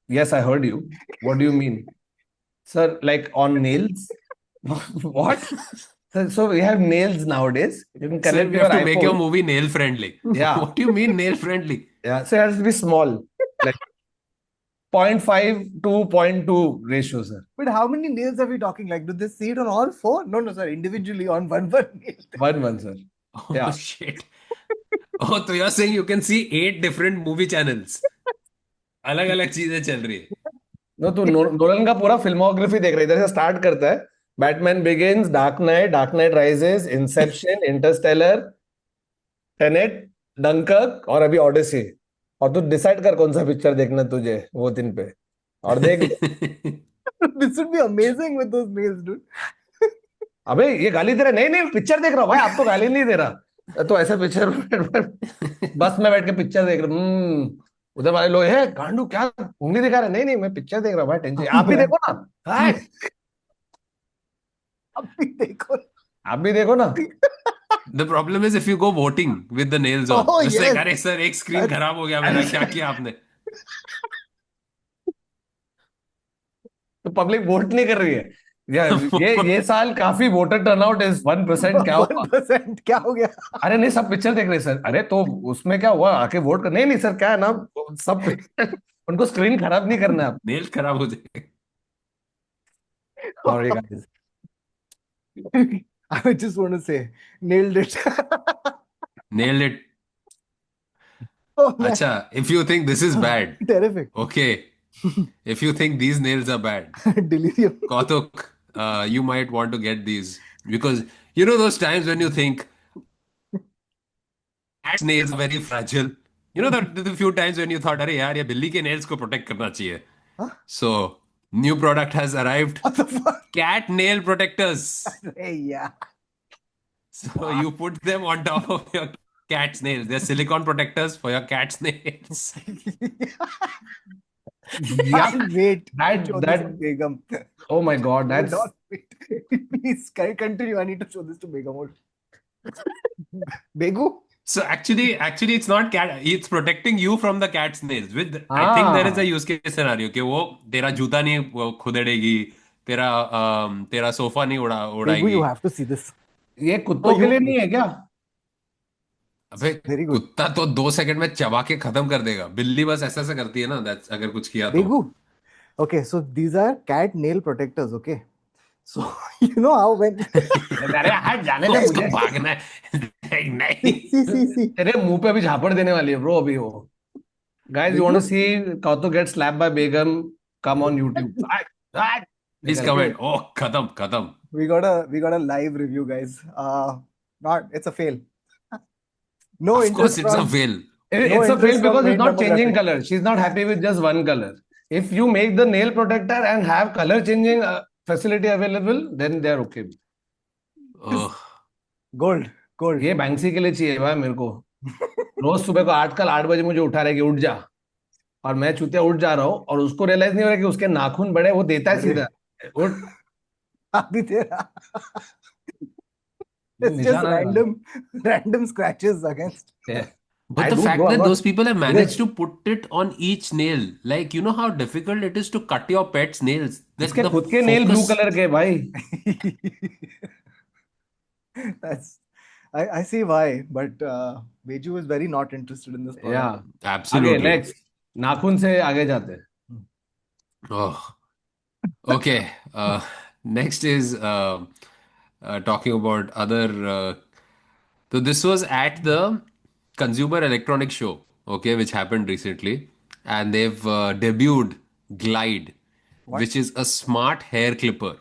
Yes, I heard you. What do you mean, sir? Like on nails? What? So we have nails nowadays. You can Sir, connect we your have to make your iPhone. movie nail friendly. Yeah. What do you mean nail friendly? Yeah. So it has to be small, like 0.5 to 0.2 ratio, sir. But how many nails are we talking? Like, do they see it on all four? No, no, sir. Individually on one nail. One, sir. Oh Yeah. shit. Oh, so you're saying you can see 8 different movie channels. अलग अलग चीजें चल रही है. No तो Nolan का पूरा filmography देख रहा है. इधर से स्टार्ट करता है. Batman Begins, Dark Knight Rises, Inception, Interstellar, Tenet, Dunkirk और अभी ऑडिसी. और तू डिसाइड कर कौन सा पिक्चर देखना है तुझे वो दिन पे और देख ले. This would be amazing with those nails, dude. अबे ये गाली दे रहा है. नहीं नहीं पिक्चर देख रहा हूँ भाई. आप तो गाली नहीं दे रहा. तो ऐसा पिक्चर बस में बैठ के पिक्चर देख रहा हूँ. उधर वाले लोग है गांडू क्या उंगली दिखा रहे. नहीं नहीं मैं पिक्चर देख रहा हूँ भाई. टेंशन आप भी देखो ना. हाँ, अभी देखो. आप भी देखो ना. The problem is if you go voting with the nails on. Oh, Just yes. like, अरे सर एक स्क्रीन खराब हो गया मेरा, क्या किया आपने? तो पब्लिक वोट नहीं कर रही है. ये साल काफी वोटर टर्नआउट इज 1%. क्या हुआ? 1% क्या हो गया? अरे नहीं सब पिक्चर देख रहे हैं सर. अरे तो उसमें क्या हुआ आके वोट कर. नहीं नहीं सर क्या है ना सब उनको स्क्रीन खराब नहीं करना है आप. नेल खराब हो जाएगा. Sorry guys. I just want to say, nailed it. Nailed it. Oh, man. Acha, if you think this is bad, Terrific. okay. If you think these nails are bad, Delirium. Kautuk, you might want to get these because you know those times when you think cat's nails are very fragile. You know the few times when you thought, अरे यार ये बिल्ली के nails को protect करना चाहिए. Huh? So new product has arrived. What the fuck? Cat nail protectors. Hey, yeah. So you put them on top of your cat's nails. They're silicone protectors for your cat's nails. Yeah. Can't wait. That- Show that- this to Begum. Oh my God, I that's cannot wait. Please continue. I need to show this to Begum. Begu? So actually, it's not cat. It's protecting you from the cat's nails. I think there is a use case scenario कि वो तेरा जूता नहीं वो खुदेड़ेगी, तेरा sofa नहीं Begu, उड़ाएगी. you have to see this. ये कुत्तों Oh, के you- लिए नहीं है क्या? अबे Very good. कुत्ता तो 2 सेकंड में चबा के खत्म कर देगा. बिल्ली बस ऐसा ऐसा करती है ना. That's अगर कुछ किया तो. Begu. Okay, so these are cat nail protectors, okay? So, you know how when... अरे हट जाने दे उसको मुझे. भागना है. नहीं. see. तेरे मुंह पे अभी झापड़ देने वाली है ब्रो अभी वो. Guys, you want to see Kautuk get slapped by Begum? Come on YouTube. Please comment. Oh, खत्म. We got a live review, guys. It's a fail. No Of course, interest it's a from- fail. It's No a interest fail from because main it's not changing demographic. color. She's not happy with just one color. If you make the nail protector and have color changing facility available, then they're okay. Oh. Gold. ये Banksy के लिए चाहिए भाई मेरे को. रोज सुबह को 8 बजे मुझे उठा रहे कि उठ जा और मैं चूतिया उठ जा रहा हूँ और उसको रियलाइज नहीं हो रहा कि उसके नाखून बड़े. वो देता है सीधा उठ. अभी तेरा. It's just निशाना random scratches against. है. But I the do, fact bro, I'm that not- those people have managed to put it on each nail, like you know how difficult it is to cut your pet's nails. इसके खुद के nail blue colour के भाई. I see why, but Beju is very not interested in this product. Yeah. Absolutely. आगे next नाखून से आगे जाते हैं. Oh. Okay. Next is talking about other. So this was at the Consumer Electronics Show, okay, which happened recently, and they've debuted Glide, What? which is a smart hair clipper.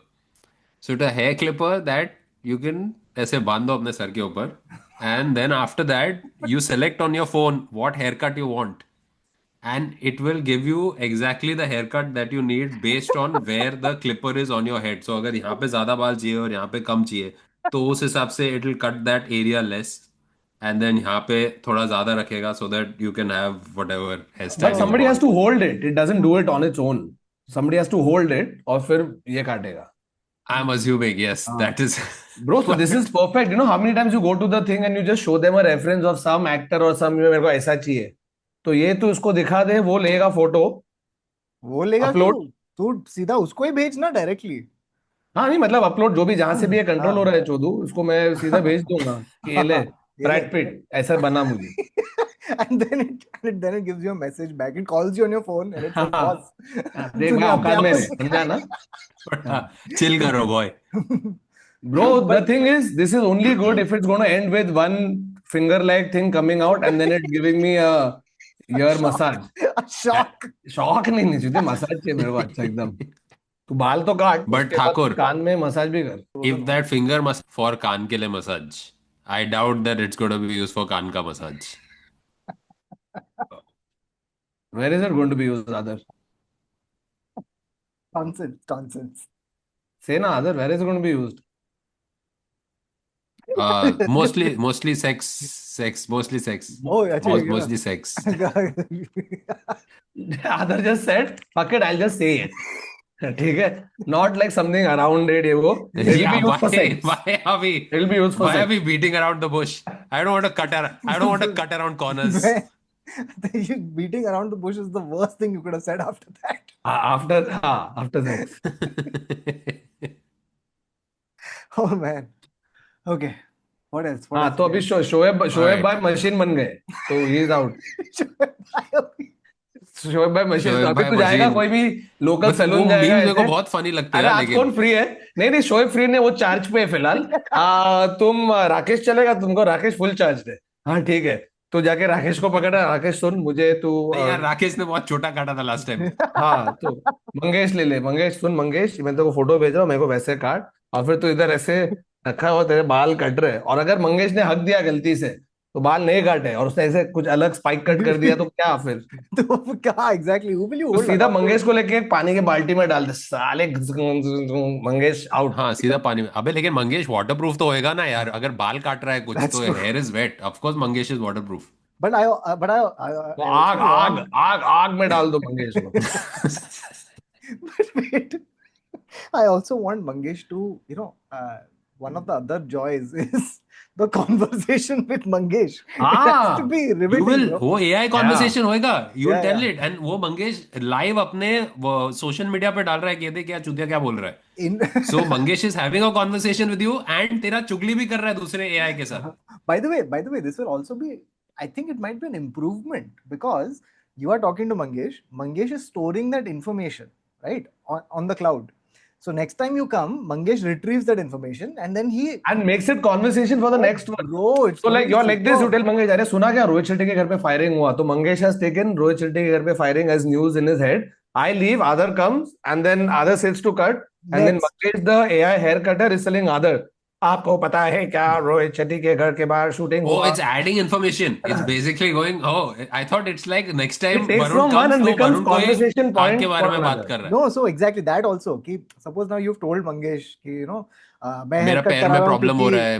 So it's a hair clipper that you can ऐसे बांध दो अपने sir के ऊपर, and then after that you select on your phone what haircut you want, and it will give you exactly the haircut that you need based on where the clipper is on your head. So अगर यहाँ पे ज्यादा बाल चाहिए और यहाँ पे कम चाहिए, तो उस हिसाब से it will cut that area less, and then यहाँ पे थोड़ा ज्यादा रखेगा so that you can have whatever But hairstyle you somebody has want. to hold it. It doesn't do it on its own. Somebody has to hold it और फिर ये काटेगा. I'm assuming, yes, हाँ. that is. Bro, so this is perfect. You know how many times you go to the thing and you just show them a reference of some actor or some मेरे को ऐसा चाहिए. तो ये तू उसको दिखा दे, वो लेगा फोटो, वो लेगा अपलोड. क्यों? तू सीधा उसको ही भेजना डायरेक्टली. हाँ नहीं मतलब अपलोड जो भी जहां से भी ये कंट्रोल हो हाँ. रहा है चोदू उसको मैं सीधा भेज दूंगा कि ये ले ये ले. ब्रैड पिट ऐसा बना मुझे. and then it gives you a message back. It calls you on your phone and it says, हाँ. "Boss, देख तूने मैं अपने औकात आप में को नहीं समझा ना. हाँ. Chill करो boy. Bro, the But thing is, this is only good if it's going to end with one finger-like thing coming out and then it giving me a ear massage. a shock. शौक नहीं चाहिए massage चाहिए मेरे को अच्छा एकदम. तू बाल तो काट But उसके बाद Thakur, कान में मसाज भी कर. if that finger must for कान के लिए massage, I doubt that it's going to be used for कान का massage. Where is it going to be used, Adar? Nonsense. Say na, Adar, where is it going to be used? Mostly sex, mostly sex, Oh, actually, mostly sex. Adar just said, fuck it, I'll just say it. ठीक है, not like something around it. ये वो, it'll be Yeah, used for sex. why are we It'll be used for why are sex. we beating around the bush? I don't want to cut around corners. You beating around the bush is the worst thing you could have said after that. After sex. Oh man. Okay. What else? What हाँ else तो we अभी have? Shoaib Alright. भाई machine बन गए तो he is out. Shoaib भाई machine Shoaib अभी भाई तू जाएगा मशीन. कोई भी लोकल वो सैलून जाएगा मीम्स मेरे को ऐसे. बहुत फनी लगते हैं अरे यार, आज कौन लेकिन फ्री है. नहीं नहीं शोएब फ्री ने वो चार्ज पे है फिलहाल. तुम राकेश चलेगा तुमको राकेश फुल चार्ज है. हाँ ठीक है तो जाके राकेश को पकड़ा. राकेश सुन मुझे तू नहीं यार, राकेश ने बहुत छोटा काटा था लास्ट टाइम. हाँ तो मंगेश ले ले. मंगेश सुन मंगेश मैं तेरे को फोटो भेज रहा हूँ मेरे को वैसे काट और फिर तू इधर ऐसे रखा हुआ तेरे बाल कट रहे. और अगर मंगेश ने हक दिया गलती से तो बाल नहीं काटे और उसने ऐसे कुछ अलग स्पाइक कट कर दिया तो क्या फिर. तो क्या एग्जैक्टली who will you तो hold सीधा accountable? मंगेश को लेके एक पानी के बाल्टी में डाल दे साले. मंगेश आउट. हाँ सीधा पानी में. अबे लेकिन मंगेश वाटर प्रूफ तो होएगा ना यार. अगर बाल काट रहा है कुछ That's तो true. Hair is wet. Of course Mangesh is waterproof. But I तो I आग also आग want. आग आग में डाल दो मंगेश को. But wait, I also want Mangesh to, one of the other joys is the conversation with Mangesh. It has to हाँ be You riveting, will. bro. वो AI कॉन्वर्सेशन होएगा. You will Yeah, tell yeah. it. And वो Mangesh live अपने social media पे डाल रहा है कि ये देख क्या चुतिया क्या बोल रहा है. In So Mangesh is having a conversation with you and तेरा चुगली भी कर रहा है दूसरे AI के साथ. by the way, this will also be. I think it might be an improvement because you are talking to Mangesh. Mangesh is storing that information, right, on the cloud. So next time you come, Mangesh retrieves that information and then he. and makes it conversation for the next one. Bro, it's So going like to be you're like this, you superb. tell Mangesh, अरे सुना क्या रोहित शेट्टी के घर पे firing हुआ. तो Mangesh has taken Rohit Shetty के घर पे firing as news in his head. I leave, Adar comes and then Adar sits to cut and then Next. Mangesh the AI hair cutter is telling Adar, आपको पता है क्या रोहित शेट्टी के घर के बाहर शूटिंग Oh, हुआ. it's adding information. It's basically going. Oh, I thought it's like next time It takes Varun from one comes and तो becomes वरुण को ही conversation आग point के बारे for में बात another. कर रहा है. No, so exactly that also. कि suppose now you've told Mangesh कि मैं मेरा haircut पैर करा में रहा हूँ प्रॉब्लम हो क्योंकि रहा है.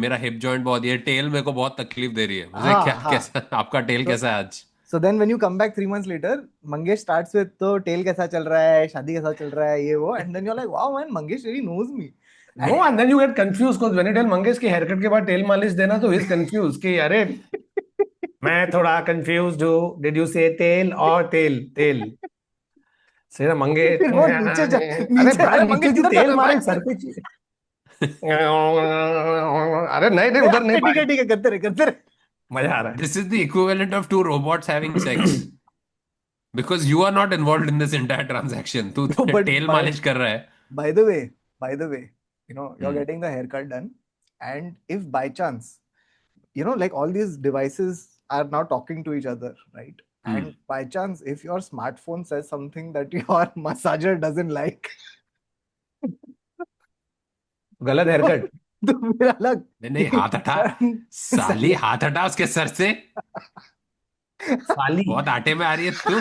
मेरा हिप जॉइंट बहुत. ये टेल मेरे को बहुत तकलीफ दे रही है. मुझे हाँ क्या हाँ. कैसा आपका टेल So कैसा है आज. so then when you come back 3 months later, Mangesh starts with तो टेल कैसा चल रहा है, शादी कैसा चल रहा है, ये वो, and then you're like, wow man, Mangesh really knows me. No, and then you get confused because when you tell Mangesh की हेयरकट के बाद टेल मालिश देना तो he's confused कि अरे मैं थोड़ा confused हूँ. Did you say तेल और तेल सीधा मंगेश. फिर वो नीचे अरे भाई मंगेश नीचे की इधर तेल कर मारे भाई. सर पे अरे नहीं नहीं उधर नहीं भाई. ठीक है करते रहे. मजा आ रहा है. This is the equivalent of two robots having sex. Because you are not involved in this entire transaction. तू No, but टेल मालिश कर रहा है. by the way, you're Hmm. getting the haircut done, and if by chance, like all these devices are now talking to each other, right? Hmm. And by chance, if your smartphone says something that your massager doesn't like, गलत haircut. तो फिर अलग. नहीं हाथ हटा. साली हाथ हटा उसके सर से. साली, बहुत आटे में आ रही है तू।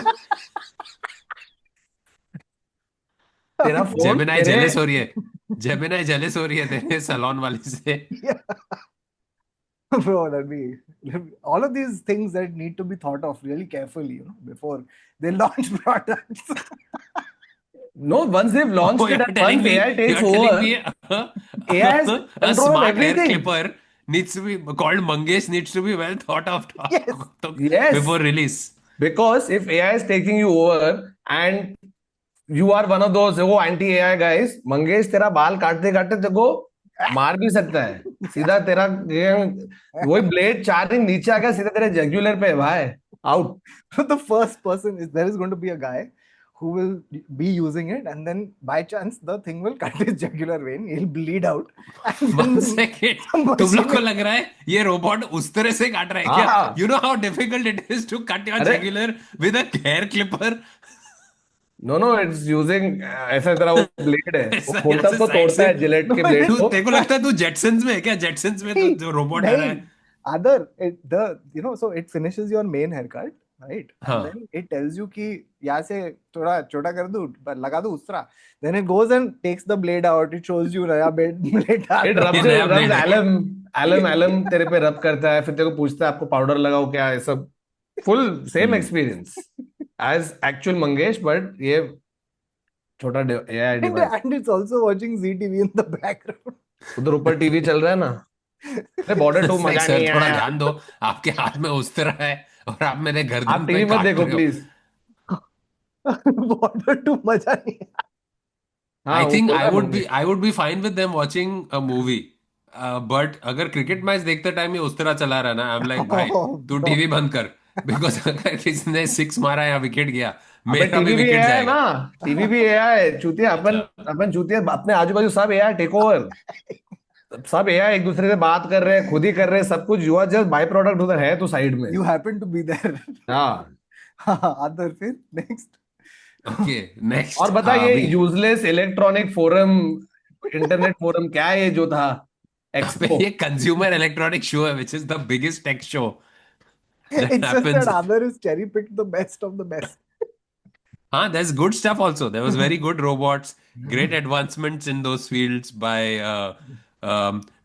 तेरा फोन जेमिनाई तेरे जेलस हो रही है, जेमिनाई जेलस हो रही है तेरे सलोन वाली से। Yeah. Bro, all of these things that need to be thought of really carefully, before they launch products. no, once they've Oh, launched it and once AI takes you're telling over, me AI has a control of smart hair everything. clipper needs to be called Mangesh needs to be well thought of Yes. Yes, before release. because if AI is taking you over and you are one of those वो anti AI guys, Mangesh तेरा बाल काटते काटते तेरे को मार भी सकता है सीधा तेरा वही ब्लेड 4 इंच नीचे आ गया सीधा तेरे जगुलर पे भाई out. The first person is there is going to be a guy who will be using it, and then by chance the thing will cut his jugular vein, he'll bleed out, and then One the second, तुम machine लोग को will. लग रहा है ये robot उस तरह से काट रहा है क्या? हाँ You know how difficult it is to cut your अरे jugular with a hair clipper? No no it's using ऐसा तेरा वो ब्लेड है वो ऐसा खोलता ऐसे तो साइड तोड़ता से। है जिलेट No, के ब्लेड तू को. तेरे को लगता है तू जेटसन्स में है क्या? जेटसन्स में तो Nahi, जो रोबोट आ रहा nahi. है। Other, so it finishes your main haircut, right? And हाँ, then it tells you कि यहाँ से थोड़ा छोटा कर दूँ, पर लगा दूँ दूसरा. Then it goes and takes the blade out. It shows you नया blade डाल इट रहा ये हूँ. नया रब्स ब्लेड है। एलम एलम एलम तेरे पे रब करता है फिर तेरे को पूछता है आपको पाउडर लगाओ क्या है सब full same hmm. Experience as actual Mangesh but ये छोटा AI And, device. and it's also watching ZTV in the background. उधर ऊपर टीवी चल रहा है ना. अरे बॉर्डर टू नहीं मजा सर, नहीं थोड़ा आया. ध्यान दो। आपके हाथ में उस तरह है और आप मेरे आप गर्दन पे टीवी मत काट देखो रहे हो। प्लीज. Border to मजा नहीं. हाँ आई वो थिंक बोल रहा है Mangesh. I would be fine with them watching a movie, but अगर क्रिकेट मैच देखते टाइम ये उस तरह चला रहा ना, आई एम लाइक भाई Oh, तू bro. टीवी बंद कर। बिकॉज अगर किसी ने सिक्स मारा या विकेट गया, अबे मेरा भी टीवी भी विकेट एआई है ना. जाएगा। टीवी भी एआई है चूतिया. अपन अच्छा। अपन चूतिया अपने आजू बाजू सब एआई टेक ओवर. सब एआई एक दूसरे से बात कर रहे हैं खुद ही कर रहे हैं सब कुछ. युवा जस्ट बाय प्रोडक्ट उधर है तो साइड में. You happen to be there. हाँ. Other फिर next. ओके, और नेक्स्ट। बता हाँ ये अभी। Useless electronic forum internet forum क्या है ये जो था अबे एक्सपो. ये कंज्यूमर इलेक्ट्रॉनिक शो है, which is the biggest tech show that It's just that happens. other is cherry picked the best of the best. There's good stuff also. There was very good robots, great advancements in those fields by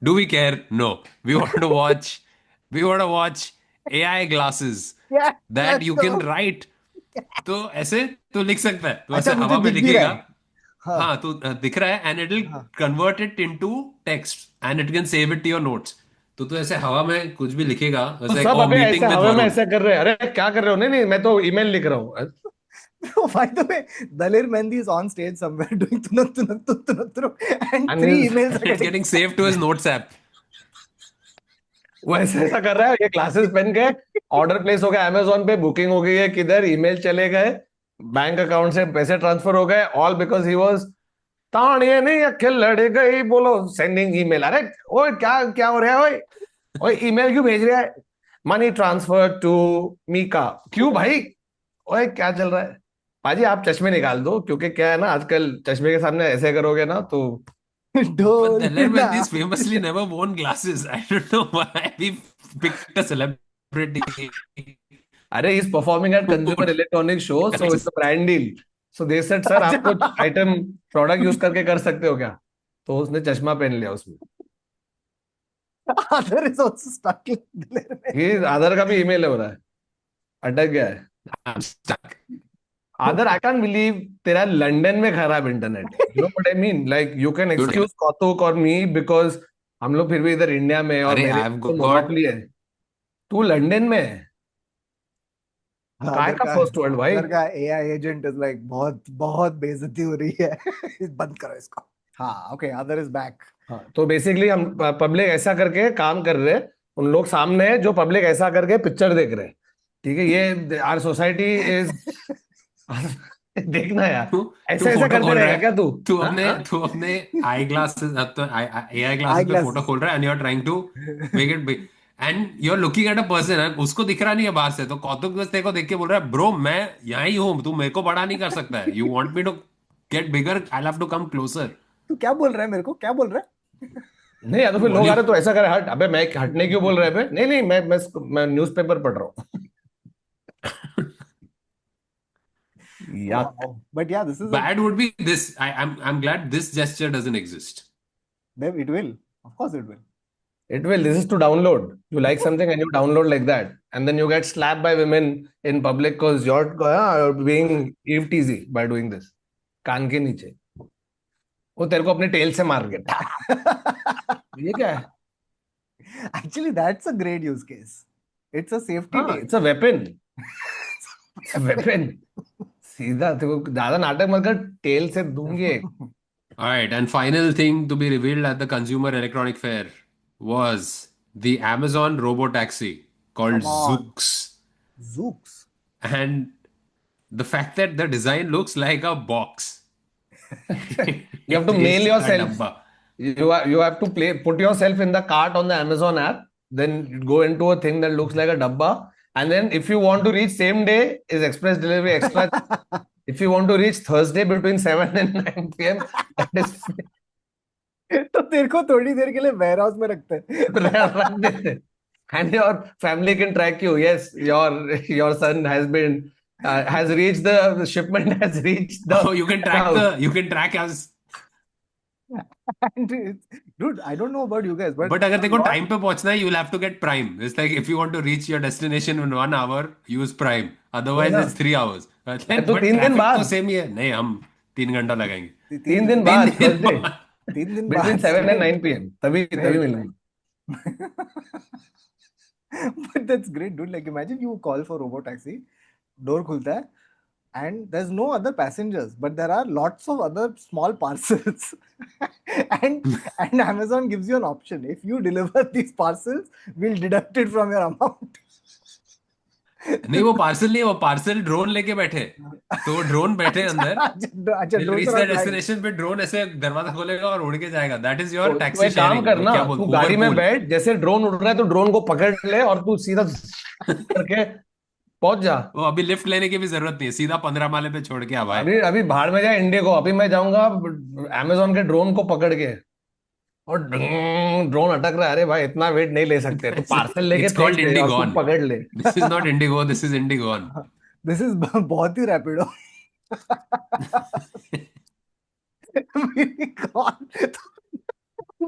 do we care? No. We want to watch AI glasses Yeah, that let's you can go. write. तो ऐसे तो लिख सकता है, तो अच्छा ऐसे मुझे हवा में दिख भी रहा लिखेगा। है. हाँ. हाँ तो दिख रहा है, एंड इट विल हाँ. Convert it into text and it can save it to your notes. तो तू ऐसे हवा में कुछ भी लिखेगा, तो वैसे सब ओ अबे ऐसे मीटिंग विद हवा में वरुण। ऐसा कर रहे हैं. अरे क्या कर रहे हो. नहीं नहीं मैं तो ईमेल लिख रहा हूँ. By the way, Dalir Mehndi is on stage somewhere doing tunuk tunuk tunuk tunuk tunuk, and And 3 emails are It's getting getting saved to his notes app. वो ऐसा ऐसा कर रहा है. ये क्लासेस पहन के ऑर्डर प्लेस हो गया अमेजोन पे बुकिंग हो गई है किधर ईमेल चले गए बैंक अकाउंट से पैसे ट्रांसफर हो गए ऑल बिकॉज ही वाज ताड़िए नहीं अखिल लड़ गई बोलो सेंडिंग ईमेल. अरे ओए क्या क्या हो रहा है. ओए ओए ईमेल क्यों भेज रहा है. Money transfer to Mika. क्यों भाई. ओए क्या चल रहा है. पाजी आप चश्मे निकाल दो क्योंकि क्या है ना आजकल चश्मे के सामने ऐसे करोगे ना तो. But ढोल Daler ना. Mehndis famously never worn glasses. I don't know why we picked a celebrity. अरे is performing at consumer electronic show so it's a brand deal. So they said sir आप कुछ अच्छा. आइटम प्रोडक्ट यूज करके कर सकते हो क्या. तो उसने चश्मा पहन लिया उसमें. Other is also stuck in Dalir ये Mehndi. आधार का भी ईमेल है हो रहा है. अटक गया है. I'm stuck. आदर आई कैन बिलीव तेरा लंदन में खराब इंटरनेट है. You know what I mean like you can Dude, excuse कौतुक और मी बिकॉज हम लोग फिर भी इधर इंडिया में और अरे मेरे I've तो got मोनोपोली है. तू लंदन में है. काय अदर का का फर्स्ट वर्ल्ड भाई. अदर का एआई एजेंट इज लाइक बहुत बहुत बेइज्जती हो रही है. बंद करो इसको. हाँ, ओके, अदर इज बैक. हाँ तो बेसिकली हम पब्लिक ऐसा करके काम कर रहे हैं. उन लोग सामने है जो पब्लिक ऐसा करके पिक्चर देख रहे हैं. ठीक है ये आर सोसाइटी इज देखना यार. तू तू ऐसे ऐसा फोटो करते खोल रहा रहेगा है। क्या तू. हाँ हाँ. तू अपने आई ग्लासेस, तो एआई आई ग्लासेस पे फोटो ग्लासेस. खोल रहा है, and you are trying to make it big, and you are looking at a person, उसको दिख रहा नहीं है बाहर से, तो कौतुक बस तेरे को देख के बोल रहा है ब्रो मैं यहाँ ही हूँ, तू मेरे को बड़ा नहीं कर सकता है, you want me to get bigger, I have to come closer. तू क्या बोल रहा है मेरे को, क्या बोल रहा है? नहीं या तो फिर लोग आ रहे तो ऐसा करे हट. अबे मैं हटने क्यों बोल रहे हैं बे? नहीं नहीं मैं न्यूज़पेपर पढ़ रहा हूँ. Yuck. Wow. But yeah, this is a Bad would be this. I'm glad this gesture doesn't exist. it will. Of course it will. It will. This is to download. You like something and you download like that. And then you get slapped by women in public because you're being eve teasy by doing this. कान के नीचे वो तेरे को अपने tell से मार के ये क्या है? Actually, that's a great use case. It's a safety हाँ, tape. it's a weapon. It's a weapon. सीधा तेरे को ज्यादा नाटक मत कर, टेल से दूंगी एक. All right, and final thing to be revealed at the Consumer Electronic Fair was the Amazon robotaxi called Come on. Zoox. Zooks. And the fact that the design looks like a box. You have to It mail is a yourself. dabba. You have to put yourself in the cart on the Amazon app, then go into a thing that looks like a dabba, and then if you want to reach same day is express delivery extra. If you want to reach Thursday between 7 and 9 p.m., that is तो तेरे को थोड़ी देर के लिए ware house में रखते हैं. रख देते. And your family can track you. Yes, your son has reached the shipment has reached the Oh, you can track house. you can track us. And dude, I don't know about you guys, but But अगर तेरे को lot- time पे पहुंचना है, you'll have to get Prime. It's like if you want to reach your destination in 1 hour, use Prime. Otherwise, ना. it's 3 hours. But तो 3 दिन traffic बाद. तो same ही है. नहीं, हम 3 घंटा लगाएंगे. 3 दिन बाद, तीन दिन Thursday, बाद. 3 दिन between बाद 7 and 9 p.m. तभी Right. मिलूंगा. But that's great, dude. Like, imagine you call for robo taxi, door khulta hai, and there's no other passengers, but there are lots of other small parcels. and Amazon gives you an option. If you deliver these parcels, we'll deduct it from your amount. नहीं, वो parcel नहीं है, वो parcel drone लेके बैठे. तो वो drone बैठे अंदर. अच्छा, They'll drones reach are their flying. destination पे ड्रोन ऐसे दरवाजा खोलेगा और उड़ के जाएगा. That is your तो taxi तू एक काम sharing. करना, क्या तू बोल, गाड़ी में Uberpool. बैठ, जैसे ड्रोन उड़ रहा है तो ड्रोन को पकड़ ले और तू सीधा करके पहुंच जा. वो अभी लिफ्ट लेने की भी जरूरत नहीं है, सीधा 15 माले पे छोड़ के आ भाई. अभी अभी भाड़ में जाए इंडिया को. अभी मैं जाऊंगा अमेजोन के ड्रोन को पकड़ के और ड्रोन अटक रहा है. अरे भाई इतना वेट नहीं ले सकते, तो पार्सल लेके It's called फेंक दे और तू Indigon. पकड़ ले. This is not Indigo, this is Indigon. This is बहुत ही rapido.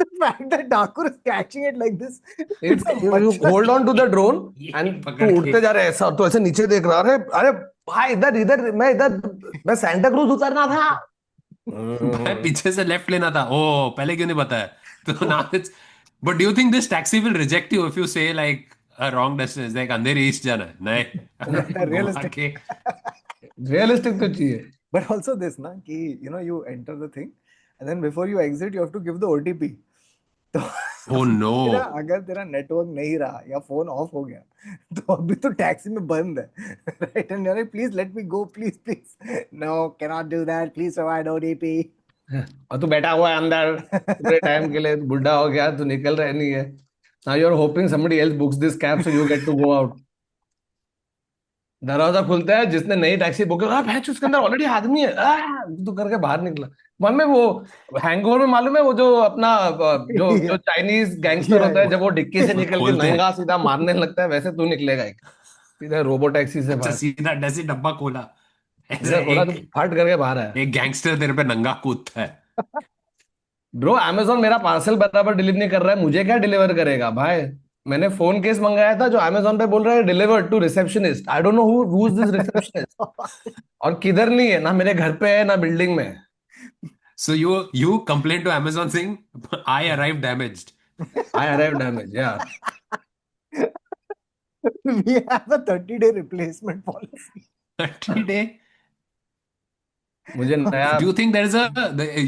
The fact that Thakur is catching it like this. It's, you hold on to the drone and पकड़ तू के. उड़ते जा रहा है ऐसा, तो ऐसे नीचे देख रहा है. अरे भाई इधर इधर मैं सांता क्रूज उतरना था. भाई पीछे से लेफ्ट लेना था. ओ, पहले क्यों नहीं बताया? तो now it's. But do you think this taxi will reject you if you say like a wrong destination, like Andheri east जाना है? नहीं. Realistic. घुमा के. रियलिस्टिक तो चाहिए. But also this, na, कि you enter the thing, and then before you exit, you have to give the OTP. तो Oh no. अगर तेरा नेटवर्क नहीं रहा या फोन ऑफ हो गया, तो अभी तो टैक्सी में बंद है, राइट? एंड यार please let me go, please no, cannot do that, please provide OTP. और तू बैठा हुआ है अंदर पूरे टाइम के लिए, बुढ़ा हो गया, तू निकल रहा नहीं है. Now you are hoping somebody else books this cab so you get to go out. दरवाजा खुलता है, जिसने नई टैक्सी बुक की, भैंस उसके अंदर ऑलरेडी आदमी है. तू करके बाहर निकला. मन में वो हैंगओवर में मालूम है वो जो अपना जो चाइनीज गैंगस्टर होता है, जब वो डिक्की से निकल के खोलते हैं. नंगा सीधा मारने लगता है, वैसे तू निकलेगा एक सीधा रोबो टैक्सी से अच्छा, बाहर. सीधा डैसी डब्बा खोला. सीधा खोला तो फट करके बाहर आया. एक गैंगस्टर तेरे पे नंगा कूदता है. ब्रो अमेजोन मेरा पार्सल बराबर डिलीवर नहीं कर रहा है, मुझे क्या डिलीवर करेगा भाई. मैंने फोन केस मंगाया था जो अमेजोन पे बोल रहा है deliver to receptionist. I don't know who is this receptionist और किधर नहीं है, ना मेरे घर पे है ना बिल्डिंग में. So you complain to Amazon saying I arrived damaged. I arrived damaged. Yeah. We have a 30-day replacement policy. 30-day. मुझे नया Do you think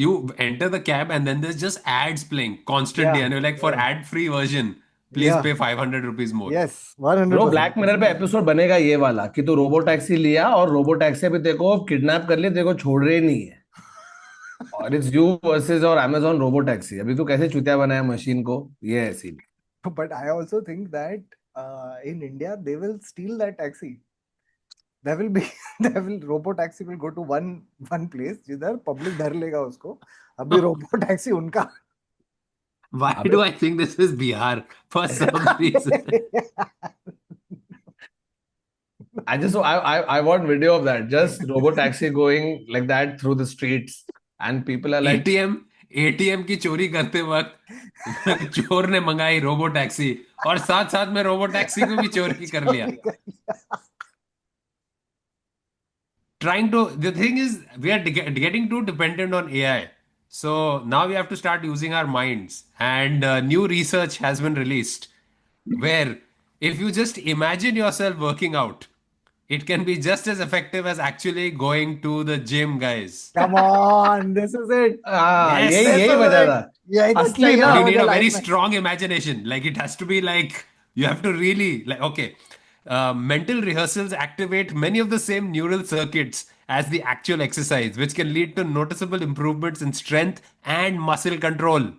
you enter the cab and then there's just ads playing constantly, Yeah. and you're like, for ad-free version, please Yeah. pay 500 rupees more. Yes, bro 100%. Black mirror पे episode बनेगा ये वाला कि तू robo taxi लिया और robo taxi पे तेरे को किडनैप कर लिया, तेरे को छोड़ रहे नहीं है, और इट्स यू वर्सेस और अमेजोन रोबो टैक्सी. अभी तू कैसे चुतिया बनाया मशीन को, ये है scene. But I also think that in India they will steal that taxi. There will be robo taxi will go to one place जिधर public धर लेगा उसको. अभी robo taxi उनका. Why do I think this is Bihar for some reason? I want video of that. Just robo taxi going like that through the streets, and people are like, ATM की चोरी करते वक्त चोर ने मंगाई robo taxi और साथ साथ में रोबो टैक्सी को भी चोरी कर लिया. Trying to The thing is we are getting too dependent on AI. So now we have to start using our minds. And new research has been released where if you just imagine yourself working out, it can be just as effective as actually going to the gym, guys. Come on, this is it. हाँ Yes. यही This यही is वजह it. था. यही तो असली चाहिए ना. But you मुझे need a life very में. strong imagination. Like it has to be like you have to really like okay. Mental rehearsals activate many of the same neural circuits as the actual exercise, which can lead to noticeable improvements in strength and muscle control.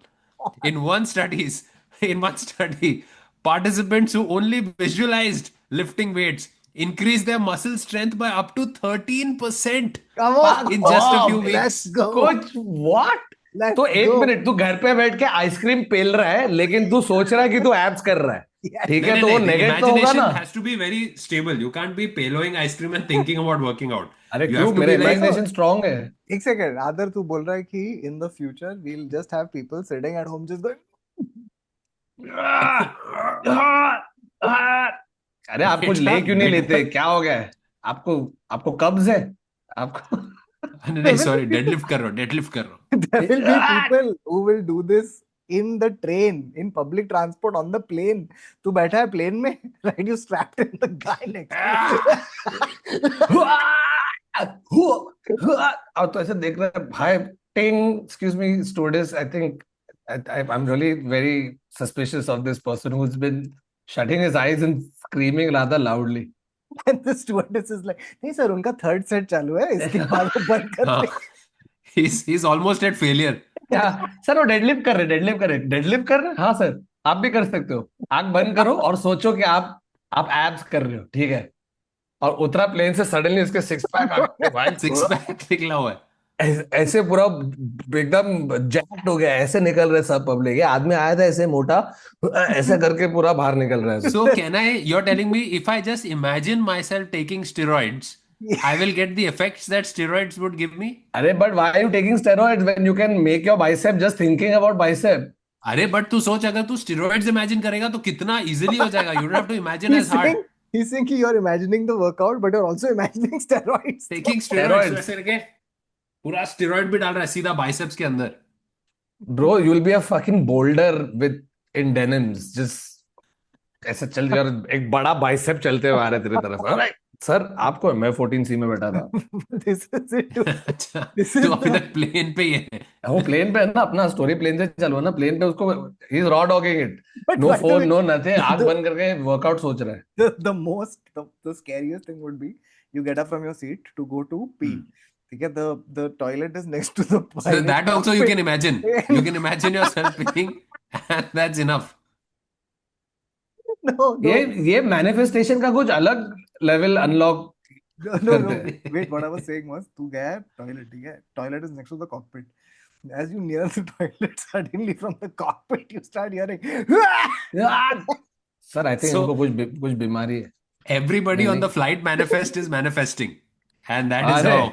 In one studies, in one study, participants who only visualized lifting weights increased their muscle strength by up to 13% Come Fuck in on, just a off. few let's weeks. go. कुछ what? Let's तो एक go. Minute, तू घर पे बैठ के ice cream पेल रहा है, लेकिन तू सोच रहा है कि तू एब्स कर रहा है. Yes. ठीक No, है, no, तो no. वो The नेगेट तो होगा imagination ना. has to be very stable. You can't be paloing ice cream and thinking about working out. अरे You क्यों, have to मेरा be like, इमेजिनेशन स्ट्रांग है. एक सेकंड, आदर तू बोल रहा है कि in the future we'll just have people sitting at home just going. अरे आप कुछ ले क्यों नहीं लेते, क्या हो गया है आपको? आपको कब्ज है आपको? नहीं sorry, deadlift कर रहा हूँ, deadlift कर रहा हूँ. There will be people who will do this in the train, in public transport, on the plane. तू बैठा है प्लेन में, right? You strapped in the guy next to you. और तो ऐसे देख रहा है भाई. टिंग, excuse me students, I think I'm really very suspicious of this person who's been shutting his eyes and screaming rather loudly. And the stewardess is like, नहीं sir, उनका थर्ड सेट चालू है, इसके बाद वो बंद कर हाँ. दे. He's almost at failure. क्या सर, वो डेडलिफ्ट कर रहे, डेडलिफ्ट कर रहे. हाँ सर, आप भी कर सकते हो. आंख बंद करो और सोचो कि आप एब्स कर रहे हो, ठीक है. और उतरा प्लेन से, सडनली उसके सिक्स पैक आ गए भाई. Six pack निकला हुआ है. ऐसे पूरा एकदम जैक्ट हो गया, ऐसे निकल रहे सब पब्लिक. ये आदमी आया था ऐसे मोटा, ऐसे करके पूरा बाहर निकल रहा है. So you're telling me if I just imagine myself taking steroids, I will get the effects that steroids would give me? अरे but why are you taking steroids when you can make your bicep just thinking about bicep? अरे but तू सोच, अगर तू steroids imagine करेगा तो कितना easily हो जाएगा. You don't have to imagine as hard. He's saying कि you're imagining the workout, but you're also imagining steroids. Taking steroids ऐसे करके पूरा steroid भी डाल रहा है सीधा biceps के अंदर. Bro, you'll be a fucking boulder with in denims. Just ऐसे चल रहा है, एक बड़ा बाइसेप चलते हुए आ रहा है तेरी तरफ. अरे सर, आपको मैं 14C में बैठा था. This is it. अच्छा, This is तो अभी the- तक प्लेन पे ही है. वो प्लेन पे है ना, अपना स्टोरी प्लेन से चालू है ना. प्लेन पे उसको he is raw dogging it. But no by the phone, way, no nothing. आंख बंद करके वर्कआउट सोच रहा है. the scariest thing would be you get up from your seat to go to pee. ठीक है, the toilet is next to the So pilot that also you cockpit. can imagine. You can imagine yourself peeing, and that's enough. No, ये manifestation का कुछ अलग level unlock no. करते. Wait, what I was saying was, तू गया है toilet, ठीक है? Toilet is next to the cockpit. As you near the toilet, suddenly from the cockpit you start hearing. Sir I think So- इनको कुछ बीमारी है. Everybody on Really? the flight manifest is manifesting, and that is अरे. how.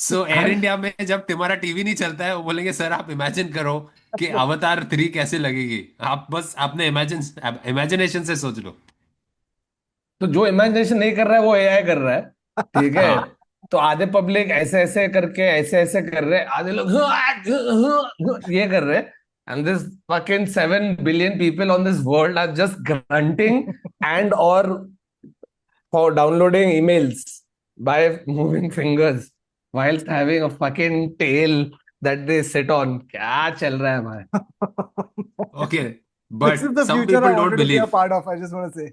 So Air अरे. India में जब तुम्हारा TV नहीं चलता है, वो बोलेंगे सर आप इमेजिन करो कि अवतार 3 कैसे लगेगी. आप बस अपने इमेजिनेशन से सोच लो. तो जो इमेजिनेशन नहीं कर रहा है वो एआई कर रहा है, ठीक है. हाँ. तो आधे पब्लिक ऐसे ऐसे करके ऐसे कर रहे हैं, आधे लोग ये कर रहे हैं. And this fucking 7 billion people on this world are just grunting and or for downloading emails by moving fingers whilst having a fucking tail that they sit on. क्या चल रहा है भाई? Okay, but This is the some future people I don't wanted to be a believe. part of. I just want to say,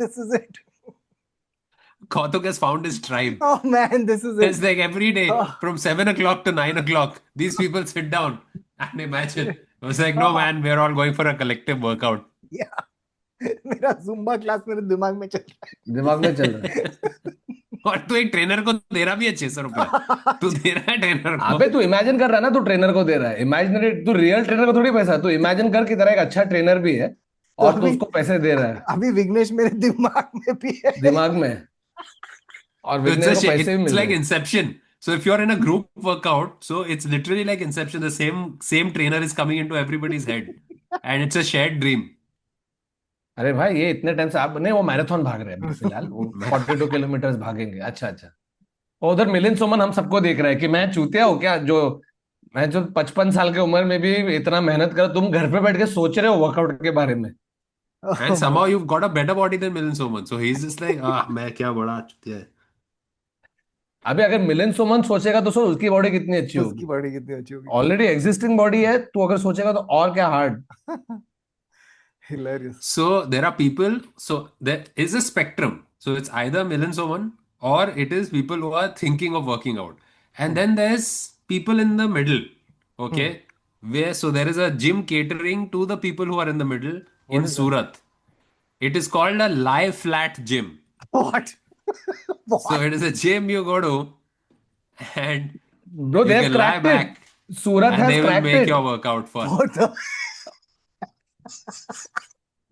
this is it. Kautuk has found his tribe. Oh man, this is It's it. like every day Oh. from 7 o'clock to 9 o'clock, these people sit down and imagine. I was like, no man, we're all going for a collective workout. Yeah. मेरा Zumba class मेरे दिमाग में चल रहा दिमाग में चल रहा है. और तू एक ट्रेनर को दे रहा भी है 600 रुपए. तू दे रहा है ट्रेनर को. अबे तू इमेजिन कर रहा है ना, तू ट्रेनर को दे रहा है. इमेजिनरी, तू रियल ट्रेनर को थोड़ी पैसा. तू इमेजिन कर की तरह एक अच्छा ट्रेनर भी है और तू अभी उसको पैसे दे रहा है अभी विघ्नेश मेरे दिमाग में भी है. दिमाग में, और So विघ्नेश को पैसे भी it's मिल like रहे हैं. Inception. So if you're in a group workout, so it's literally like Inception. The same trainer is coming into everybody's head, and it's a shared dream. अरे भाई ये इतने टाइम से आप नहीं, वो मैराथन भाग रहे हैं अभी फिलहाल, वो 42 किलोमीटर भागेंगे. अच्छा अच्छा. और उधर मिलिंद सोमन हम सबको देख रहा है कि मैं चूतिया हूँ क्या, जो मैं जो 55 साल की उम्र में भी इतना मेहनत कर, तुम घर पे बैठ के सोच रहे हो वर्कआउट के बारे में. And Oh my. somehow you've got a better body than Milind Soman. So he's just like, मैं क्या बड़ा चुतिया है. अभी अगर मिलिंद सोमन सोचेगा तो सोच उसकी बॉडी कितनी अच्छी उसकी होगी. बॉडी कितनी अच्छी होगी. ऑलरेडी एग्जिस्टिंग बॉडी है, तो अगर सोचेगा तो और क्या hard. Hilarious. So there are people, so there is a spectrum. So it's either Milind Soman or it is people who are thinking of working out. And then there's people in the middle, Hmm. okay? Where so there is a gym catering to the people who are in the middle What in is that? Surat. It is called a lie flat gym. What? So What? it is a gym you go to and Bro, they you have can lie cracked it. back Surat and has they will cracked make it. your workout fun. What the?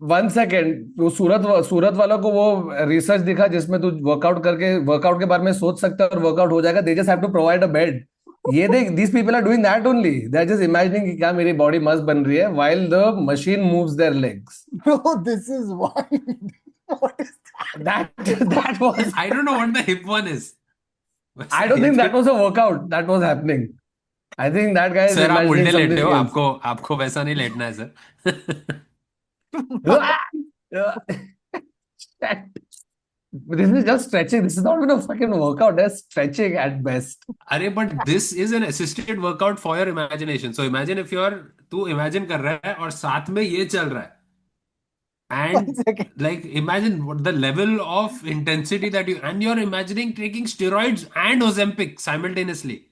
1 second, तो सूरत वालों को वो research दिखा जिसमें तू workout के बारे में सोच सकता है और वर्कआउट हो जाएगा. They just have to provide a bed. ये देख, these people are doing that only. They are just imagining कि क्या मेरी बॉडी मस्त बन रही है while the machine moves their legs. Bro, this is wild. What is that? That was, I don't know what the hip one is. I don't think that was a workout that was happening. I think that guy is sir आप imagining उल्टे लेटे something हो, else. आपको वैसा नहीं लेटना है sir. This is just stretching. This is not even a fucking workout. That's stretching at best. अरे but this is an assisted workout for your imagination. So imagine if you're तू imagine कर रहा है और साथ में ये चल रहा है. 1 And second. like imagine what the level of intensity that and you're imagining taking steroids and Ozempic simultaneously.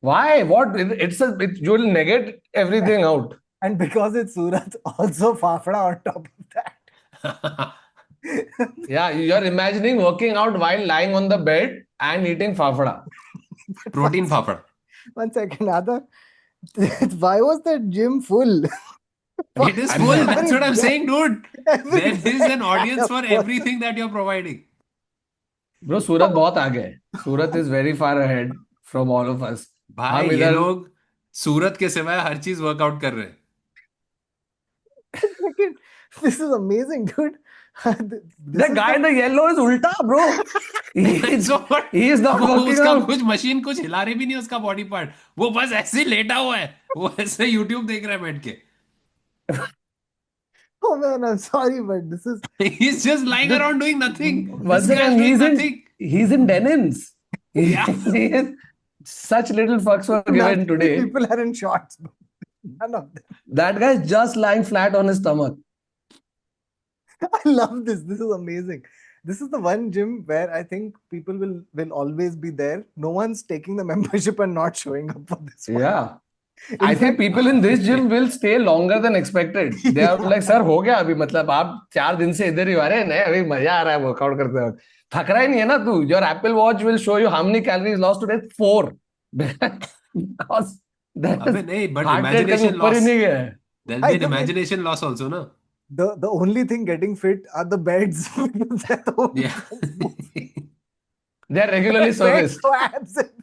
Why? What? You will negate everything out. And because it's Surat, also Fafda on top of that. Yeah, you're imagining working out while lying on the bed and eating fafda. Protein fafda. 1 second, Adar. Why was that gym full? It is full. That's what I'm saying, dude. There Every is an audience for everything that you're providing. Bro, सूरत बहुत आगे है. सूरत is very far ahead from all of us. भाई हम ये इधर लोग सूरत के सिवाय हर चीज वर्कआउट कर रहे हैं. second. This is amazing, dude. the guy in the yellow is ulta, bro. He is not working उसका out. कुछ मशीन कुछ हिला रही भी नहीं उसका बॉडी पार्ट. वो बस ऐसे ही लेटा हुआ है. वो ऐसे यूट्यूब देख रहा है बैठ के. Oh man, I'm sorry, but this is He's just lying around doing nothing. Once This guy's again, doing nothing. he's in denims. Yeah. He is, such little fucks were given not today. people are in shorts. None of them. That guy is just lying flat on his stomach. I love this. This is amazing. This is the one gym where I think people will always be there. No one's taking the membership and not showing up for this one. Yeah. In I think fact, people in this gym will stay longer than expected. They are like, sir हो गया अभी, मतलब आप 4 दिन से इधर ही आ रहे हैं. नहीं, अभी मजा आ रहा है वर्कआउट करते वक्त. थक रहा ही नहीं है ना तू. Your Apple Watch will show you how many calories lost today. 4. Because that अबे नहीं, but heart rate कभी imagination ऊपर ही loss. नहीं गया है. There'll be I an don't imagination loss also, no? the only thing getting fit are the beds. They're the only Yeah. They are regularly serviced. So abs and-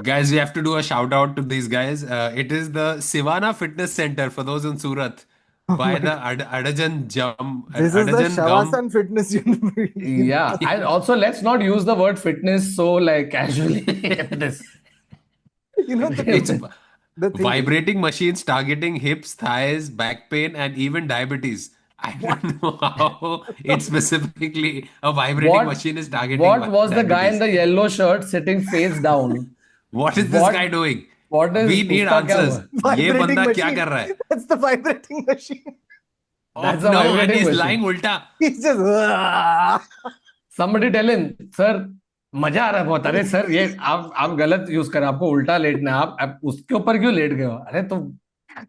Guys, we have to do a shout out to these guys. It is the Sivana Fitness Center for those in Surat by the Adajan Jum. This is the Adajan Gum. Shavasan Fitness University. Yeah, and also let's not use the word fitness so like casually in this. You know, It's the thing. vibrating machines targeting hips, thighs, back pain, and even diabetes. I don't know how it specifically a vibrating What machine is targeting what was the guy in diabetes. the yellow shirt sitting face down? What is this What guy doing? what is We need उसका क्या answers. हुआ? ये Vibrating बंदा क्या machine. कर रहा है? That's the vibrating machine. That's Oh, a no, and vibrating he's machine. lying ulta. He's just. Somebody tell him, sir, मजा आ रहा है बहुत. अरे सर, ये आप गलत यूज कर, आपको उल्टा लेटना है. आप उसके ऊपर क्यों लेट गए हो? अरे तो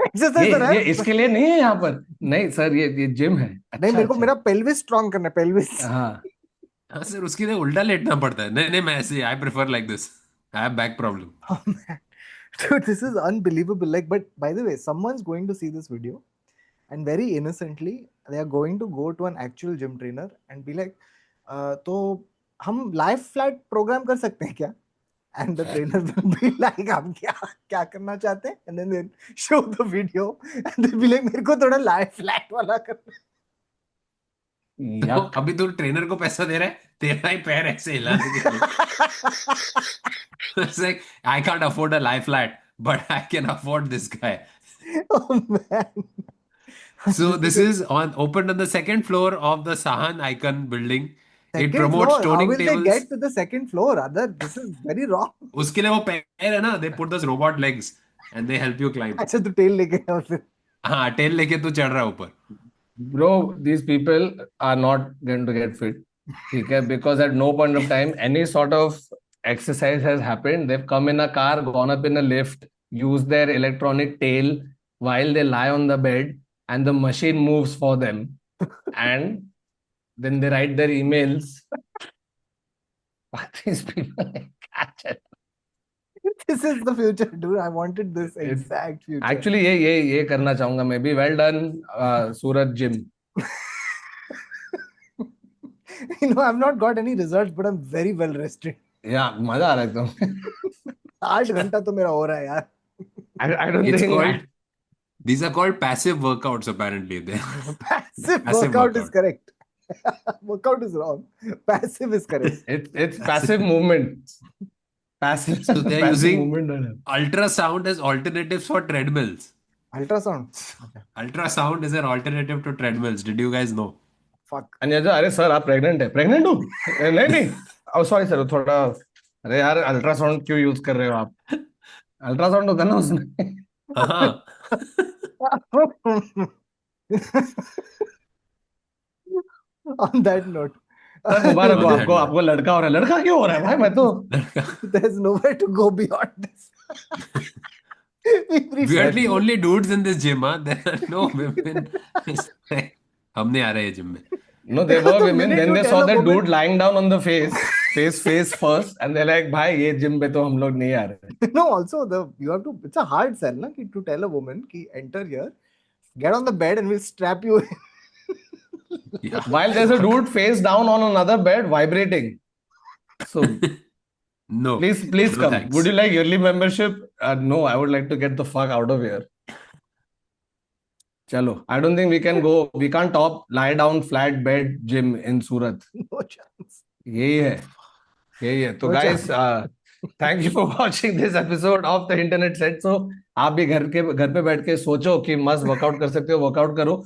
Exercise कर रहा ये है. इसके लिए नहीं है यहाँ पर. नहीं सर, ये जिम है. नहीं, अच्छा मेरे को अच्छा. मेरा pelvis strong करना है. Pelvis. हाँ. हाँ सर, उसके लिए उल्टा लेटना पड़ता है. नहीं मैं ऐसे I prefer like this. I have back problem. Oh man. Dude, this is unbelievable. Like, but by the way, someone's going to see this video and very innocently they are going to go to an actual gym trainer and be like, तो हम live flat program कर सकते हैं क्या? And the trainer will be like, आप क्या करना चाहते हैं? And then they'll show the video and they'll be like, मेरे को थोड़ा live flat वाला करना है. तो Yuck. अभी तू ट्रेनर को पैसा दे रहा है, तेरा ही पैर ऐसे हिलाने के लिए. It's like, I can't afford a lie flat, but I can afford this guy. Oh man. So this is opened on the second floor of the Sahan Icon building. It Second promotes floor. How toning will they tables. get to the second floor? Other, this is very wrong. उसके लिए वो पैर है ना, they put those robot legs and they help you climb. अच्छा तू tail लेके आओ फिर. हाँ, टेल लेके तू चढ़ रहा है ऊपर. Bro, these people are not going to get fit. Okay, because at no point of time any sort of exercise has happened. They've come in a car, gone up in a lift, used their electronic tail while they lie on the bed, and the machine moves for them. And then they write their emails. But these people, catch it. This is the future, dude. I wanted this It's- exact future. Actually, ये करना चाहूंगा मैं भी. Well done, Surat gym. You know, I've not got any results, but I'm very well rested. Yeah, मजा आ रहा है एकदम. 8 घंटा तो मेरा हो रहा है यार. I don't It's think. called, these are called passive workouts apparently. Passive Passive workout is workout. correct. Workout is wrong. Passive is correct. It's passive movement. Passive. So they're passive using movement. ultrasound as alternatives for treadmills. Ultrasound. Okay. Ultrasound is an alternative to treadmills. Did you guys know? Fuck. अन्यजा, अरे sir आप pregnant है? Pregnant हो? नहीं नहीं. Oh sorry sir, थोड़ा. अरे यार ultrasound क्यों यूज कर रहे हो आप? अल्ट्रासाउंड होता है ना उसमें. हाँ. On that note, सर मुबारक हो On that आपको. note. आपको लड़का हो रहा है. लड़का क्यों हो रहा है भाई? मैं तो. there's nowhere to go beyond this. We prefer- Weirdly, only dudes in this gym, huh? There are no women. It's like, हम नहीं आ रहे हैं जिम में. No, they were The women. minute Then you they tell saw a that woman- dude lying down on the face first, and they're like, भाई ये gym पे तो हम लोग नहीं आ रहे. No, also you have to. It's a hard sell, na, to tell a woman ki enter here, get on the bed, and we'll strap you in. Yeah. While there's a dude face down on another bed vibrating. So No. please No come. thanks. Would you like yearly membership? No, I would like to get the fuck out of here. Chalo. I don't think we can go. We can't top lie down flat bed gym in Surat. No chance. यही है. तो No guys, thank you for watching this episode of the Internet Set. So आप भी घर पे बैठ के सोचो कि मस्त वर्कआउट कर सकते हो, वर्कआउट करो.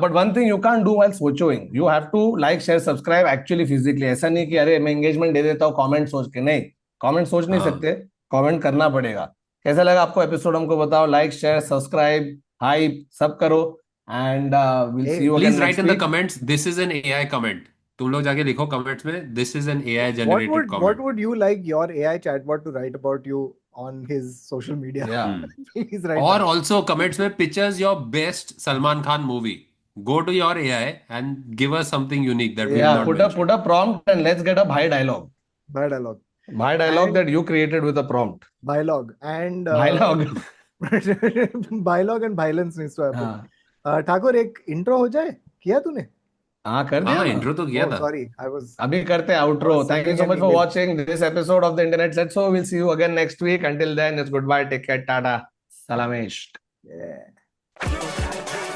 But one thing you can't do while सोचोing, you have to like, share, subscribe actually physically. ऐसा नहीं कि अरे मैं engagement दे देता हूँ कमेंट सोच के. नहीं, कमेंट सोच नहीं हाँ. सकते, कमेंट करना पड़ेगा. कैसा लगा आपको एपिसोड? हमको बताओ. लाइक, शेयर, सब्सक्राइब, हाइप सब करो. And we'll see you again Please next write in the week. comments. This is an AI comment. तुम लोग जाके लिखो comments में. This is an AI What generated would comment. you like your AI chatbot to write about you on his social media? Yeah. Please write. Or that. also comments में pictures your best Salman Khan movie. Go to your AI and give us something unique that we Yeah, have not put a prompt and let's get a bhai dialogue. Bye dialogue. Bhai dialogue And- that you created with a prompt. Bylog and Dialogue. Bylog and violence needs to happen. हाँ ठाकुर एक intro हो जाए, किया तूने? हाँ कर दिया हाँ, ना. intro तो किया Oh, था. sorry, I was. अभी करते हैं outro. was Thank you so sending much an for email. watching this episode of the Internet Set. So we'll see you again next week. Until then, it's goodbye. Take care. Tata. Salamesh. Yeah.